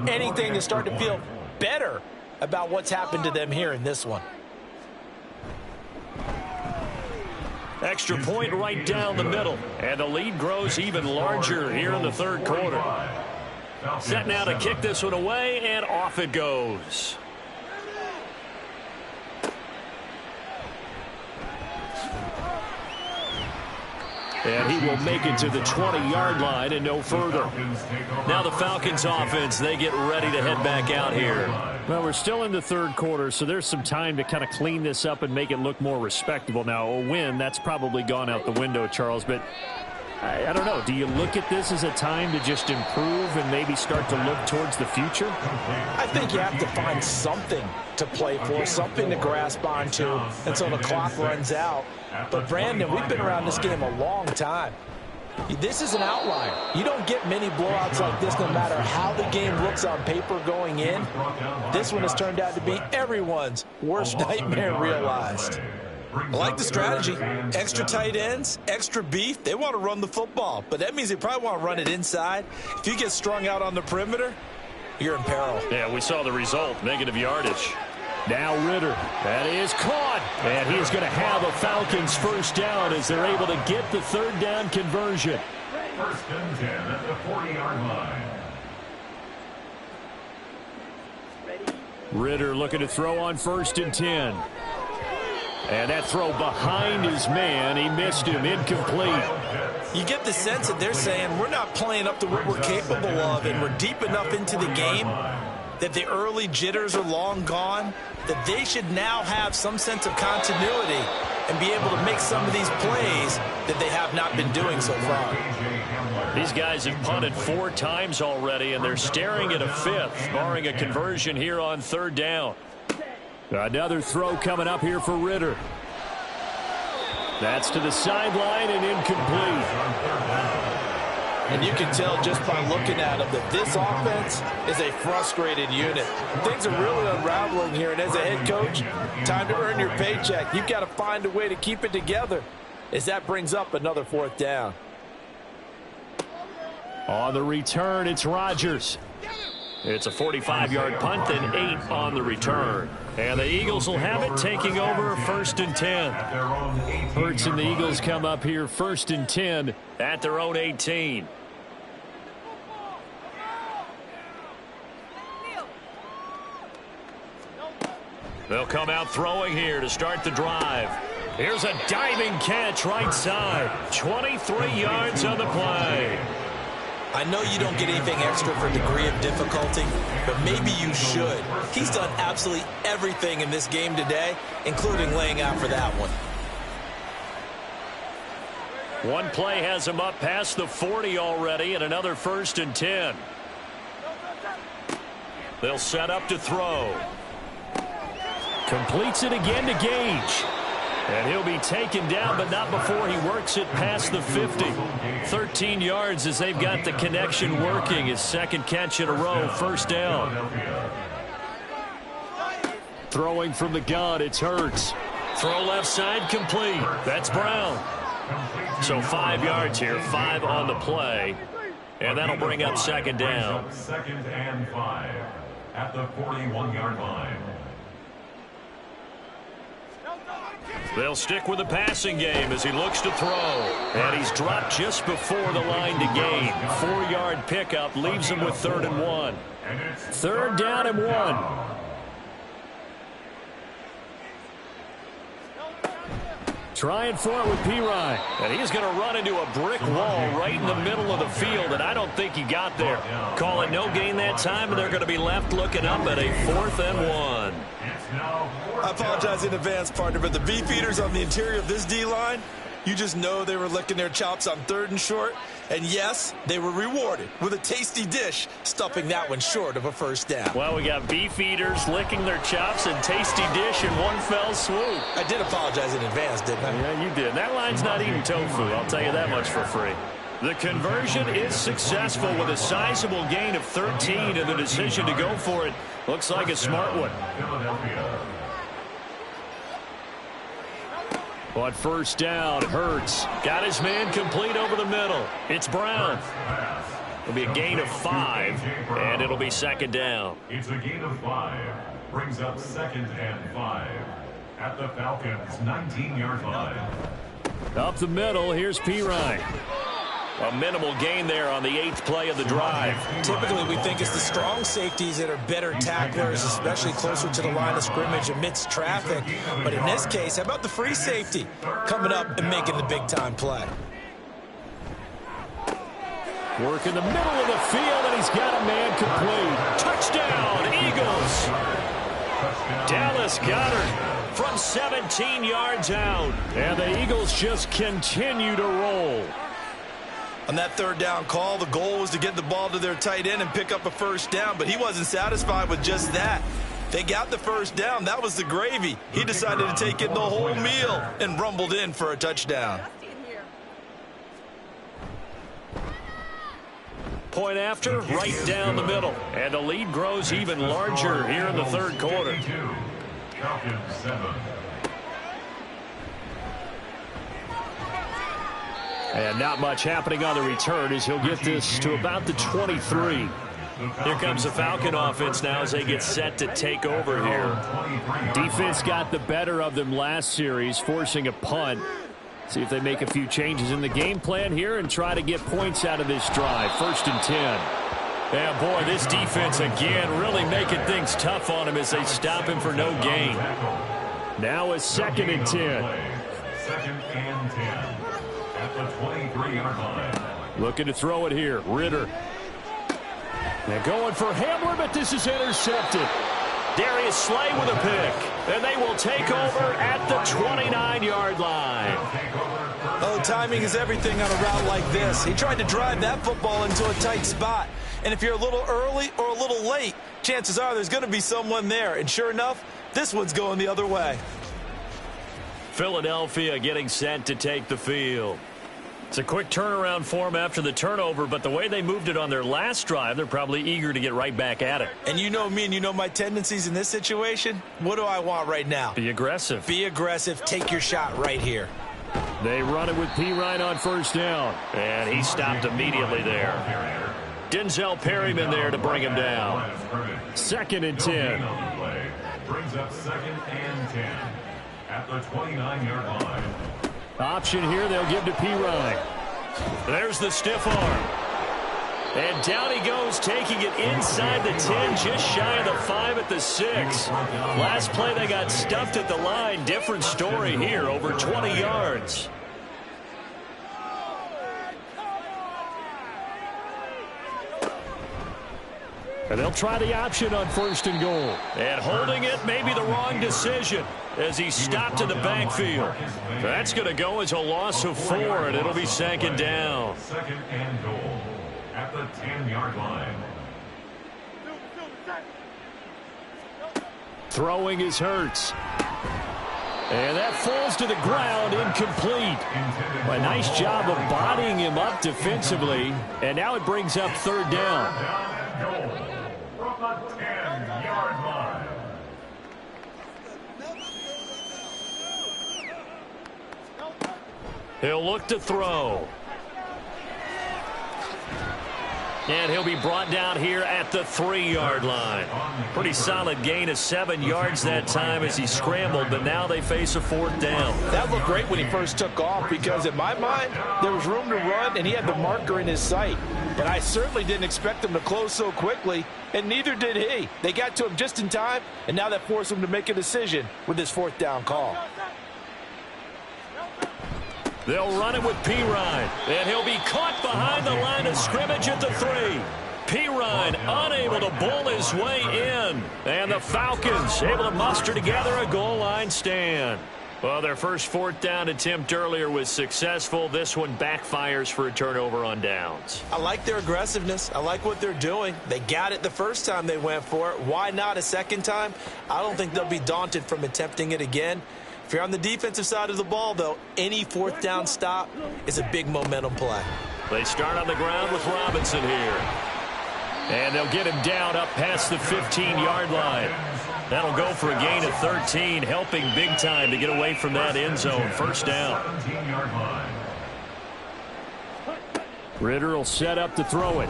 Anything to start to feel better about what's happened to them here in this one. Extra point right down the middle. And the lead grows even larger here in the 3rd quarter. Set now to kick this one away, and off it goes. And he will make it to the 20-yard line and no further. Now the Falcons offense, they get ready to head back out here. Well, we're still in the third quarter, so there's some time to kind of clean this up and make it look more respectable. Now, a win, that's probably gone out the window, Charles, but I don't know. Do you look at this as a time to just improve and maybe start to look towards the future? I think you have to find something to play for, something to grasp onto until the clock runs out. But, Brandon, we've been around this game a long time. This is an outlier. You don't get many blowouts like this no matter how the game looks on paper going in. This one has turned out to be everyone's worst nightmare realized. I like the strategy. Extra tight ends, extra beef. They want to run the football, but that means they probably want to run it inside. If you get strung out on the perimeter, you're in peril. Yeah, we saw the result, negative yardage. Now Ritter, that is caught, and he is going to have a Falcons first down as they're able to get the third down conversion. First and 10 at the 40-yard line. Ritter looking to throw on first and 10. And that throw behind his man, he missed him, incomplete. You get the sense that they're saying we're not playing up to what we're capable of, and we're deep enough into the game that the early jitters are long gone, that they should now have some sense of continuity and be able to make some of these plays that they have not been doing so far. These guys have punted 4 times already, and they're staring at a 5th, barring a conversion here on third down. Another throw coming up here for Ritter. That's to the sideline and incomplete. And you can tell just by looking at them that this offense is a frustrated unit. Things are really unraveling here, and as a head coach, time to earn your paycheck. You've got to find a way to keep it together as that brings up another fourth down. On the return, it's Rodgers. It's a 45-yard punt, then 8 on the return. And the Eagles will have it, taking over first and 10. Hurts and the Eagles come up here first and 10 at their own 18. They'll come out throwing here to start the drive. Here's a diving catch right side. 23 yards on the play. I know you don't get anything extra for degree of difficulty, but maybe you should. He's done absolutely everything in this game today, including laying out for that one. One play has him up past the 40 already, and another first and 10. They'll set up to throw. Completes it again to Gage. And he'll be taken down, but not before he works it past the 50. 13 yards as they've got the connection working. His second catch in a row, first down. Throwing from the gun, it's Hurts. Throw left side, complete. That's Brown. So 5 yards here, 5 on the play. And that'll bring up second down. Second and 5 at the 41-yard line. They'll stick with the passing game as he looks to throw. And he's dropped just before the line to gain. 4-yard pickup leaves him with 3rd and 1. Third down and 1. Trying for it with Pirine. And he's going to run into a brick wall right in the middle of the field, and I don't think he got there. Call it no gain that time, and they're going to be left looking up at a 4th and 1. I apologize in advance, partner, but the beef eaters on the interior of this D-line, you just know they were licking their chops on 3rd and short. And yes, they were rewarded with a tasty dish, stuffing that one short of a first down. Well, we got beef eaters licking their chops and tasty dish in one fell swoop. I did apologize in advance, didn't I? Yeah, you did. That line's not eating tofu, I'll tell you that much for free. The conversion is successful with a sizable gain of 13, and the decision to go for it looks like a smart one. On first down, Hurts got his man complete over the middle. It's Brown. It'll be a gain of 5, and it'll be second down. It's a gain of 5. Brings up second and 5 at the Falcons' 19-yard line. Up the middle, here's Pirine. A minimal gain there on the 8th play of the drive. Typically, we think it's the strong safeties that are better tacklers, especially closer to the line of scrimmage amidst traffic. But in this case, how about the free safety coming up and making the big-time play? Work in the middle of the field, and he's got a man complete. Touchdown, Eagles. Dallas Goedert from 17 yards out. And the Eagles just continue to roll. On that third down call, the goal was to get the ball to their tight end and pick up a first down, but he wasn't satisfied with just that. They got the first down. That was the gravy. He decided to take in the whole meal and rumbled in for a touchdown. Point after, right down the middle. And the lead grows even larger here in the third quarter. Falcons 7. And not much happening on the return as he'll get this to about the 23. Here comes the Falcon offense now as they get set to take over here. Defense got the better of them last series, forcing a punt. See if they make a few changes in the game plan here and try to get points out of this drive. 1st and 10. Yeah, boy, this defense again really making things tough on him as they stop him for no gain. Now a 2nd and 10. 2nd and 10 at the 23-yard line. Looking to throw it here. Ritter. They're going for Hamler, but this is intercepted. Darius Slay with a pick, and they will take over at the 29-yard line. Oh, timing is everything on a route like this. He tried to drive that football into a tight spot. And if you're a little early or a little late, chances are there's going to be someone there. And sure enough, this one's going the other way. Philadelphia getting set to take the field. It's a quick turnaround for them after the turnover, but the way they moved it on their last drive, they're probably eager to get right back at it. And you know me and you know my tendencies in this situation. What do I want right now? Be aggressive. Be aggressive. Take your shot right here. They run it with P. Ryan on 1st down. And he stopped immediately there. Denzel Perryman there to bring him down. 2nd and 10. Brings up 2nd and 10 at the 29-yard line. Option here, they'll give to P. Ryan. There's the stiff arm. And down he goes, taking it inside the 10, just shy of the 5 at the 6. Last play, they got stuffed at the line. Different story here, over 20 yards. And they'll try the option on 1st and goal. And holding it may be the wrong decision as he stopped in the backfield. That's going to go as a loss of 4, and it'll be 2nd down. 2nd and goal at the 10-yard line. Throwing is Hurts. And that falls to the ground, incomplete. A nice job of bodying him up defensively. And now it brings up 3rd down. Goal from the 10-yard line. He'll look to throw. And he'll be brought down here at the 3-yard line. Pretty solid gain of 7 yards that time as he scrambled, but now they face a 4th down. That looked great when he first took off because in my mind, there was room to run and he had the marker in his sight. But I certainly didn't expect him to close so quickly, and neither did he. They got to him just in time, and now that forced him to make a decision with his 4th down call. They'll run it with P. Ryan, and he'll be caught behind the line of scrimmage at the 3. P. Ryan unable to bull his way in, and the Falcons able to muster together a goal line stand. Well, their first 4th down attempt earlier was successful. This one backfires for a turnover on downs. I like their aggressiveness. I like what they're doing. They got it the first time they went for it. Why not a second time? I don't think they'll be daunted from attempting it again. If you're on the defensive side of the ball, though, any 4th down stop is a big momentum play. They start on the ground with Robinson here. And they'll get him down up past the 15-yard line. That'll go for a gain of 13, helping big time to get away from that end zone. 1st down. 17-yard line. Ritter will set up to throw it.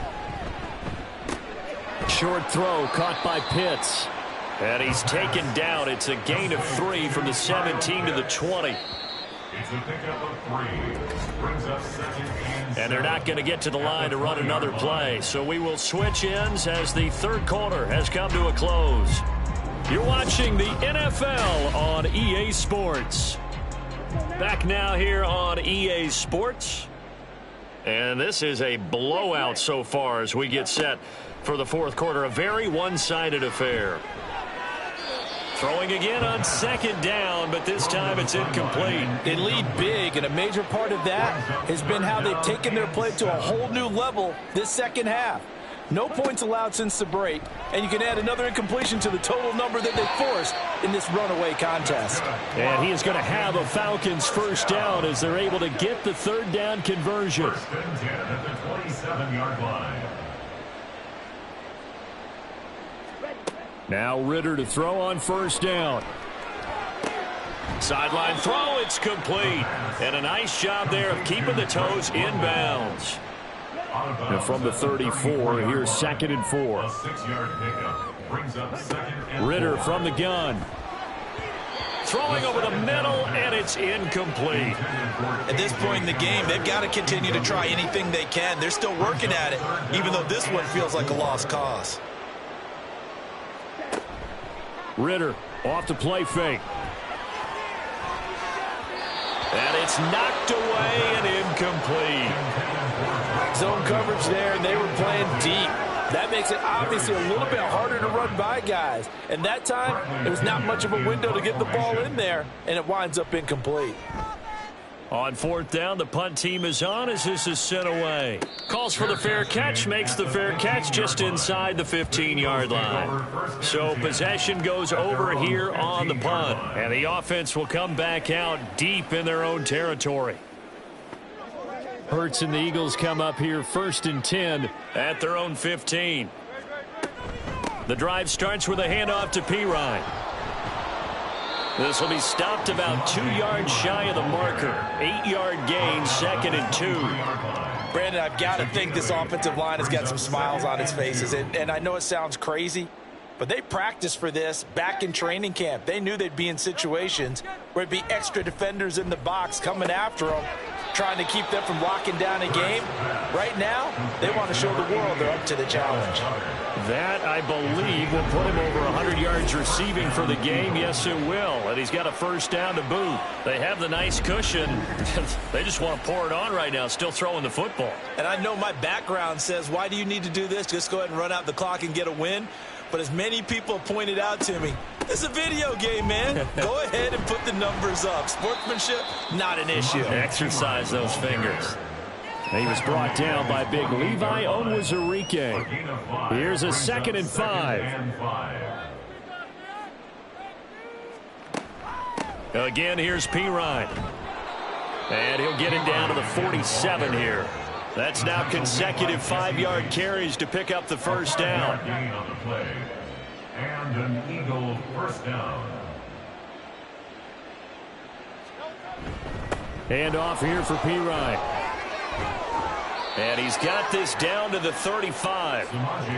Short throw caught by Pitts. And he's taken down. It's a gain of 3 from the 17 to the 20. It's a pickup of 3. Brings up 2nd and they're not going to get to the line to run another play. So we will switch ends as the third quarter has come to a close. You're watching the NFL on EA Sports. Back now here on EA Sports. And this is a blowout so far as we get set for the fourth quarter. A very one-sided affair. Throwing again on second down, but this time it's incomplete. They lead big, and a major part of that has been how they've taken their play to a whole new level this second half. No points allowed since the break, and you can add another incompletion to the total number that they forced in this runaway contest. And he is going to have a Falcons first down as they're able to get the third down conversion. First and 10 at the 27-yard line. Now Ritter to throw on first down. Sideline throw, it's complete. And a nice job there of keeping the toes in bounds. And from the 34, here's 2nd and 4. A 6-yard pickup brings up 2nd and 4. Ritter from the gun. Throwing over the middle, and it's incomplete. At this point in the game, they've got to continue to try anything they can. They're still working at it, even though this one feels like a lost cause. Ritter off the play fake. And it's knocked away and incomplete. Zone coverage there, and they were playing deep. That makes it obviously a little bit harder to run by guys. And that time, there was not much of a window to get the ball in there, and it winds up incomplete. On fourth down, the punt team is on as this is sent away. Calls for the fair catch, makes the fair catch just inside the 15-yard line. So possession goes over here on the punt. And the offense will come back out deep in their own territory. Hurts and the Eagles come up here 1st and 10 at their own 15. The drive starts with a handoff to Pirine. This will be stopped about 2 yards shy of the marker. 8-yard gain, 2nd and 2. Brandon, I've got to think this offensive line has got some smiles on its faces. And I know it sounds crazy, but they practiced for this back in training camp. They knew they'd be in situations where it'd be extra defenders in the box coming after them, trying to keep them from locking down a game. Right now, they want to show the world they're up to the challenge. That, I believe, will put him over 100 yards receiving for the game. Yes, it will. And he's got a first down to boot. They have the nice cushion. They just want to pour it on right now, still throwing the football. And I know my background says, why do you need to do this? Just go ahead and run out the clock and get a win. But as many people have pointed out to me, it's a video game, man. Go ahead and put the numbers up. Sportsmanship, not an issue. Exercise those fingers. He was brought down by big Levi Onwuzurike. Here's a 2nd and 5. Again, here's Pirine. And he'll get him down to the 47 here. That's now consecutive 5-yard carries to pick up the first down. And an Eagle first down. Hand off here for Pirine. And he's got this down to the 35.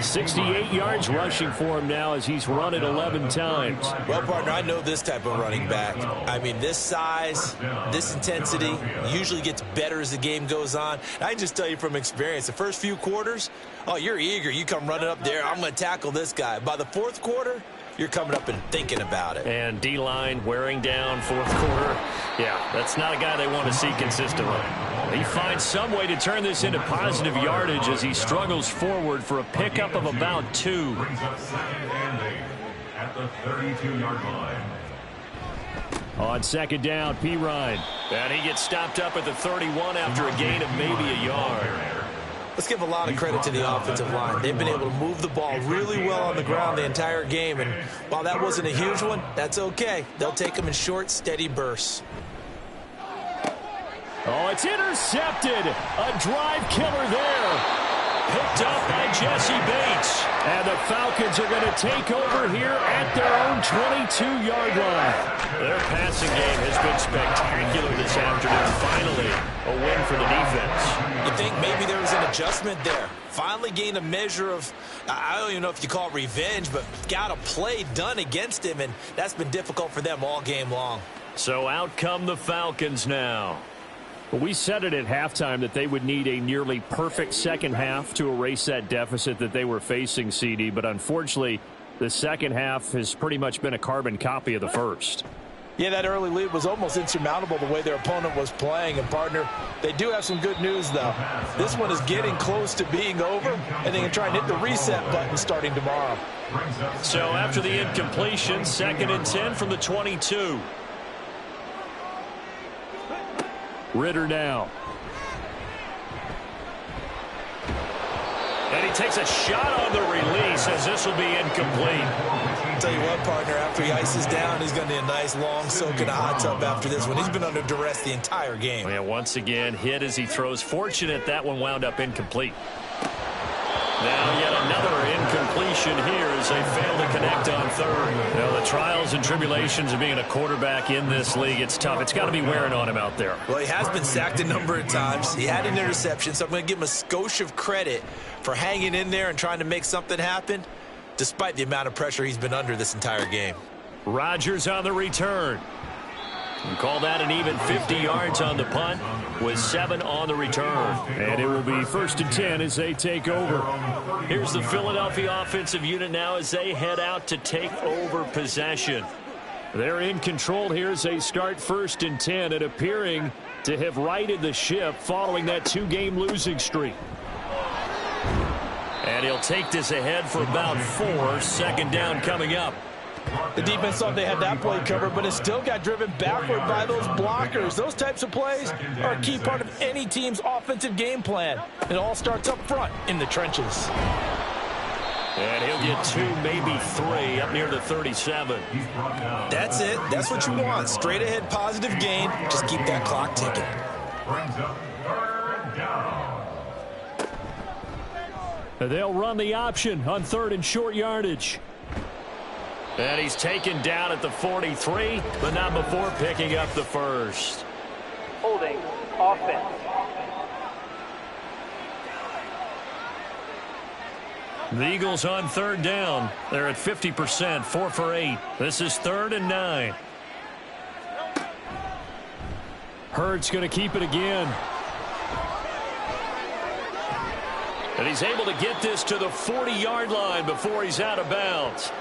68 yards rushing for him now as he's run it 11 times. Well, partner, I know this type of running back. I mean, this size, this intensity usually gets better as the game goes on. And I can just tell you from experience, the first few quarters, oh, you're eager. You come running up there, I'm going to tackle this guy. By the fourth quarter, you're coming up and thinking about it. And D-line wearing down fourth quarter. Yeah, that's not a guy they want to see consistently. He finds some way to turn this into positive yardage as he struggles forward for a pickup of about 2. Brings up 2nd and 8 at the 32-yard line. On second down, Pirine. And he gets stopped up at the 31 after a gain of maybe a yard. Let's give a lot of credit to the offensive line. They've been able to move the ball really well on the ground the entire game. And while that wasn't a huge one, that's okay. They'll take them in short, steady bursts. Oh, it's intercepted. A drive killer there. Picked up by Jesse Bates. And the Falcons are going to take over here at their own 22-yard line. Their passing game has been spectacular this afternoon. Finally, a win for the defense. You think maybe there was an adjustment there. Finally gained a measure of, I don't even know if you call it revenge, but got a play done against him, and that's been difficult for them all game long. So out come the Falcons now. We said it at halftime that they would need a nearly perfect second half to erase that deficit that they were facing, CD. But unfortunately, the second half has pretty much been a carbon copy of the first. Yeah, that early lead was almost insurmountable the way their opponent was playing. And, partner, they do have some good news, though. This one is getting close to being over, and they can try and hit the reset button starting tomorrow. So after the incompletion, 2nd and 10 from the 22. Ritter now. And he takes a shot on the release as this will be incomplete. Tell you what, partner, after he ices down, he's going to need a nice long soak in a hot tub after this one. He's been under duress the entire game. And once again, hit as he throws. Fortunate that one wound up incomplete. Now yet another incompletion here as they fail to connect on third. You know, the trials and tribulations of being a quarterback in this league, it's tough. It's got to be wearing on him out there. Well, he has been sacked a number of times. He had an interception, so I'm going to give him a skosh of credit for hanging in there and trying to make something happen, despite the amount of pressure he's been under this entire game. Rodgers on the return. And call that an even 50 yards on the punt with 7 on the return. And it will be 1st and 10 as they take over. Here's the Philadelphia offensive unit now as they head out to take over possession. They're in control here as they start 1st and 10 and appearing to have righted the ship following that 2-game losing streak. And he'll take this ahead for about 4. 2nd down coming up. The defense thought they had that play covered, but it still got driven backward by those blockers. Those types of plays are a key part of any team's offensive game plan. It all starts up front in the trenches. And he'll get 2, maybe 3 up near the 37. That's it. That's what you want. Straight ahead positive gain. Just keep that clock ticking. Brings up 3rd down. They'll run the option on 3rd and short yardage. And he's taken down at the 43, but not before picking up the first. Holding offense. The Eagles on 3rd down. They're at 50%, 4 for 8. This is 3rd and 9. Hurts going to keep it again. And he's able to get this to the 40-yard line before he's out of bounds.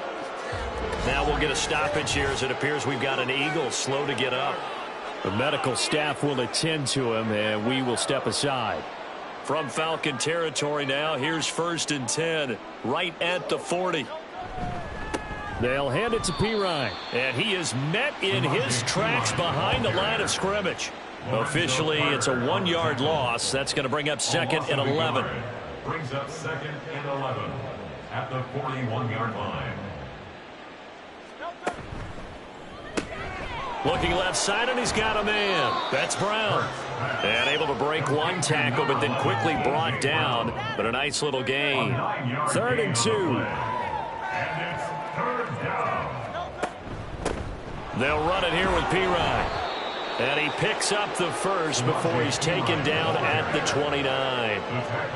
Now we'll get a stoppage here as it appears we've got an Eagle slow to get up. The medical staff will attend to him, and we will step aside. From Falcon territory now, here's 1st and 10, right at the 40. They'll hand it to Pirine. And he is met in his tracks behind the line of scrimmage. Officially, it's a 1-yard loss. That's going to bring up 2nd and 11. Brings up 2nd and 11 at the 41-yard line. Looking left side, and he's got a man. That's Brown. And able to break one tackle, but then quickly brought down. But a nice little gain. 3rd and 2. And it's 3rd down. They'll run it here with Pirine. And he picks up the first before he's taken down at the 29.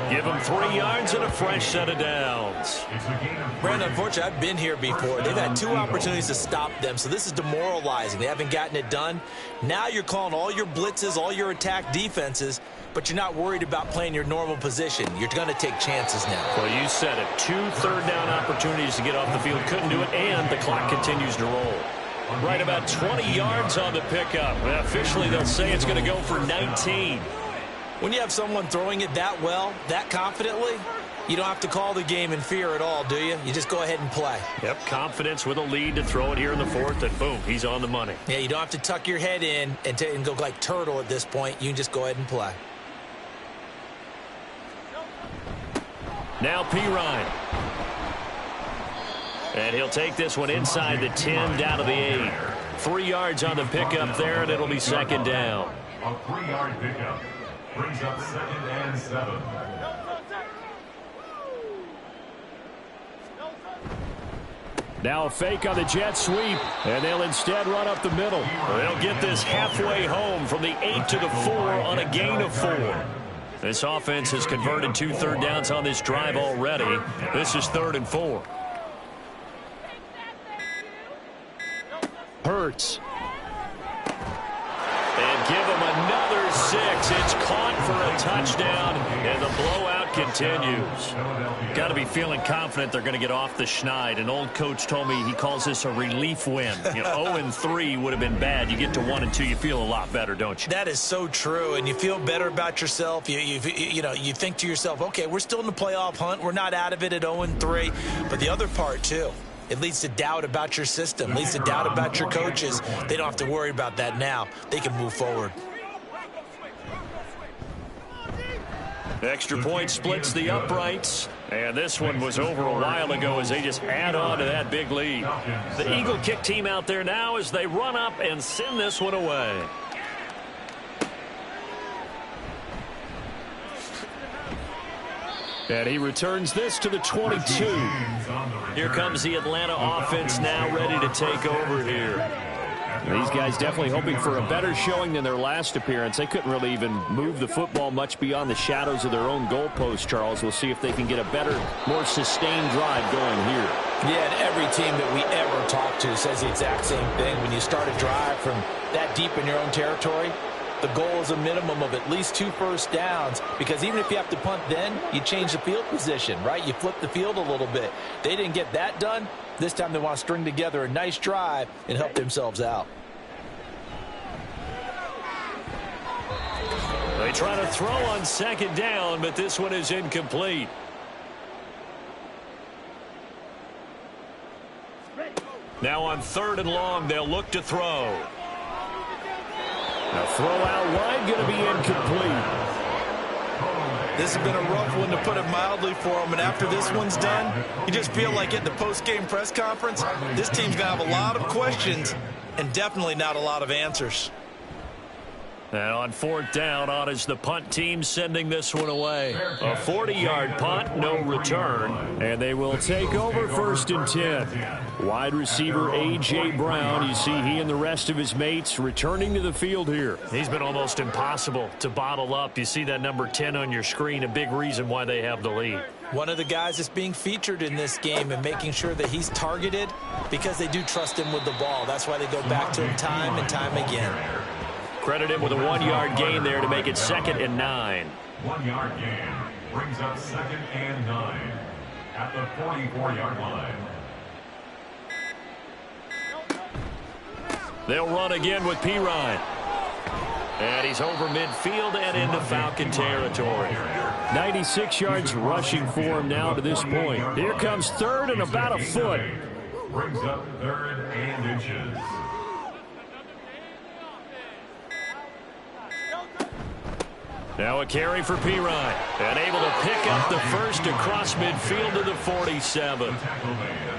Give him 3 yards and a fresh set of downs. Brandon, unfortunately, I've been here before. They've had 2 opportunities to stop them, so this is demoralizing. They haven't gotten it done. Now you're calling all your blitzes, all your attack defenses, but you're not worried about playing your normal position. You're going to take chances now. Well, you said it. 2 third-down opportunities to get off the field. Couldn't do it, and the clock continues to roll. Right about 20 yards on the pickup. Officially, they'll say it's going to go for 19. When you have someone throwing it that well, that confidently, you don't have to call the game in fear at all, do you? You just go ahead and play. Yep, confidence with a lead to throw it here in the 4th, and boom, he's on the money. Yeah, you don't have to tuck your head in and go like turtle at this point. You can just go ahead and play. Now Pirine. And he'll take this one inside the 10, down to the 8. 3 yards on the pickup there, and it'll be 2nd down. A 3-yard pickup brings up 2nd and 7. Now a fake on the jet sweep, and they'll instead run up the middle. They'll get this halfway home from the 8 to the 4 on a gain of 4. This offense has converted 2 third downs on this drive already. This is 3rd and 4. Hurts. And give him another 6. It's caught for a touchdown, and the blowout continues. Got to be feeling confident they're going to get off the schneid. An old coach told me he calls this a relief win. 0-3 would have been bad. You get to 1-2, you feel a lot better, don't you? That is so true, and you feel better about yourself. You think to yourself, okay, we're still in the playoff hunt. We're not out of it at 0-3. But the other part, too, it leads to doubt about your system, leads to doubt about your coaches. They don't have to worry about that now. They can move forward. Extra point splits the uprights. And this one was over a while ago as they just add on to that big lead. The Eagle kick team out there now as they run up and send this one away. And he returns this to the 22. Here comes the Atlanta offense now ready to take over here. These guys definitely hoping for a better showing than their last appearance. They couldn't really even move the football much beyond the shadows of their own goalpost, Charles. We'll see if they can get a better, more sustained drive going here. Yeah, and every team that we ever talk to says the exact same thing. When you start a drive from that deep in your own territory, the goal is a minimum of at least 2 first downs, because even if you have to punt then, you change the field position, right? You flip the field a little bit. They didn't get that done. This time they want to string together a nice drive and help themselves out. They try to throw on second down, but this one is incomplete. Now on 3rd and long, they'll look to throw. A throw out wide going to be incomplete. This has been a rough one, to put it mildly, for them. And after this one's done, you just feel like at the post-game press conference, this team's going to have a lot of questions and definitely not a lot of answers. And on 4th down, on is the punt team sending this one away. A 40-yard punt, no return. And they will take over 1st and 10. Wide receiver A.J. Brown, you see he and the rest of his mates returning to the field here. He's been almost impossible to bottle up. You see that number 10 on your screen, a big reason why they have the lead. One of the guys that's being featured in this game and making sure that he's targeted, because they do trust him with the ball. That's why they go back to him time and time again. Credit him with a 1-yard gain there to make it 2nd and 9. 1-yard gain brings up 2nd and 9 at the 44-yard line. They'll run again with Pirine. And he's over midfield and into Falcon territory. 96 yards rushing for him now to this point. Here comes 3rd and about a foot. Brings up 3rd and inches. Now a carry for Pirine. And able to pick up the first across midfield to the 47.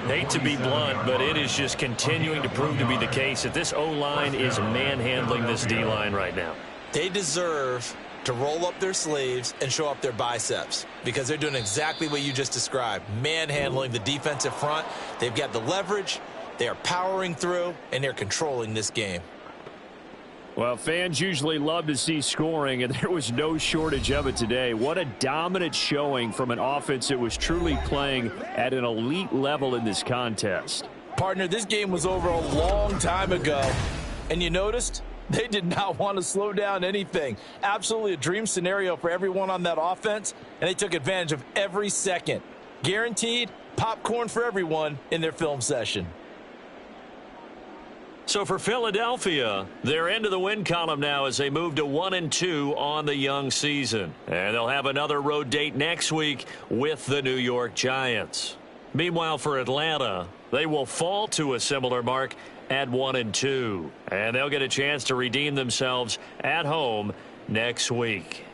Hate to be blunt, but it is just continuing to prove to be the case that this O-line is manhandling this D-line right now. They deserve to roll up their sleeves and show up their biceps, because they're doing exactly what you just described, manhandling the defensive front. They've got the leverage, they are powering through, and they're controlling this game. Well, fans usually love to see scoring, and there was no shortage of it today. What a dominant showing from an offense that was truly playing at an elite level in this contest. Partner, this game was over a long time ago, and you noticed they did not want to slow down anything. Absolutely a dream scenario for everyone on that offense, and they took advantage of every second. Guaranteed popcorn for everyone in their film session. So for Philadelphia, they're into the win column now as they move to 1-2 on the young season. And they'll have another road date next week with the New York Giants. Meanwhile, for Atlanta, they will fall to a similar mark at 1-2. And they'll get a chance to redeem themselves at home next week.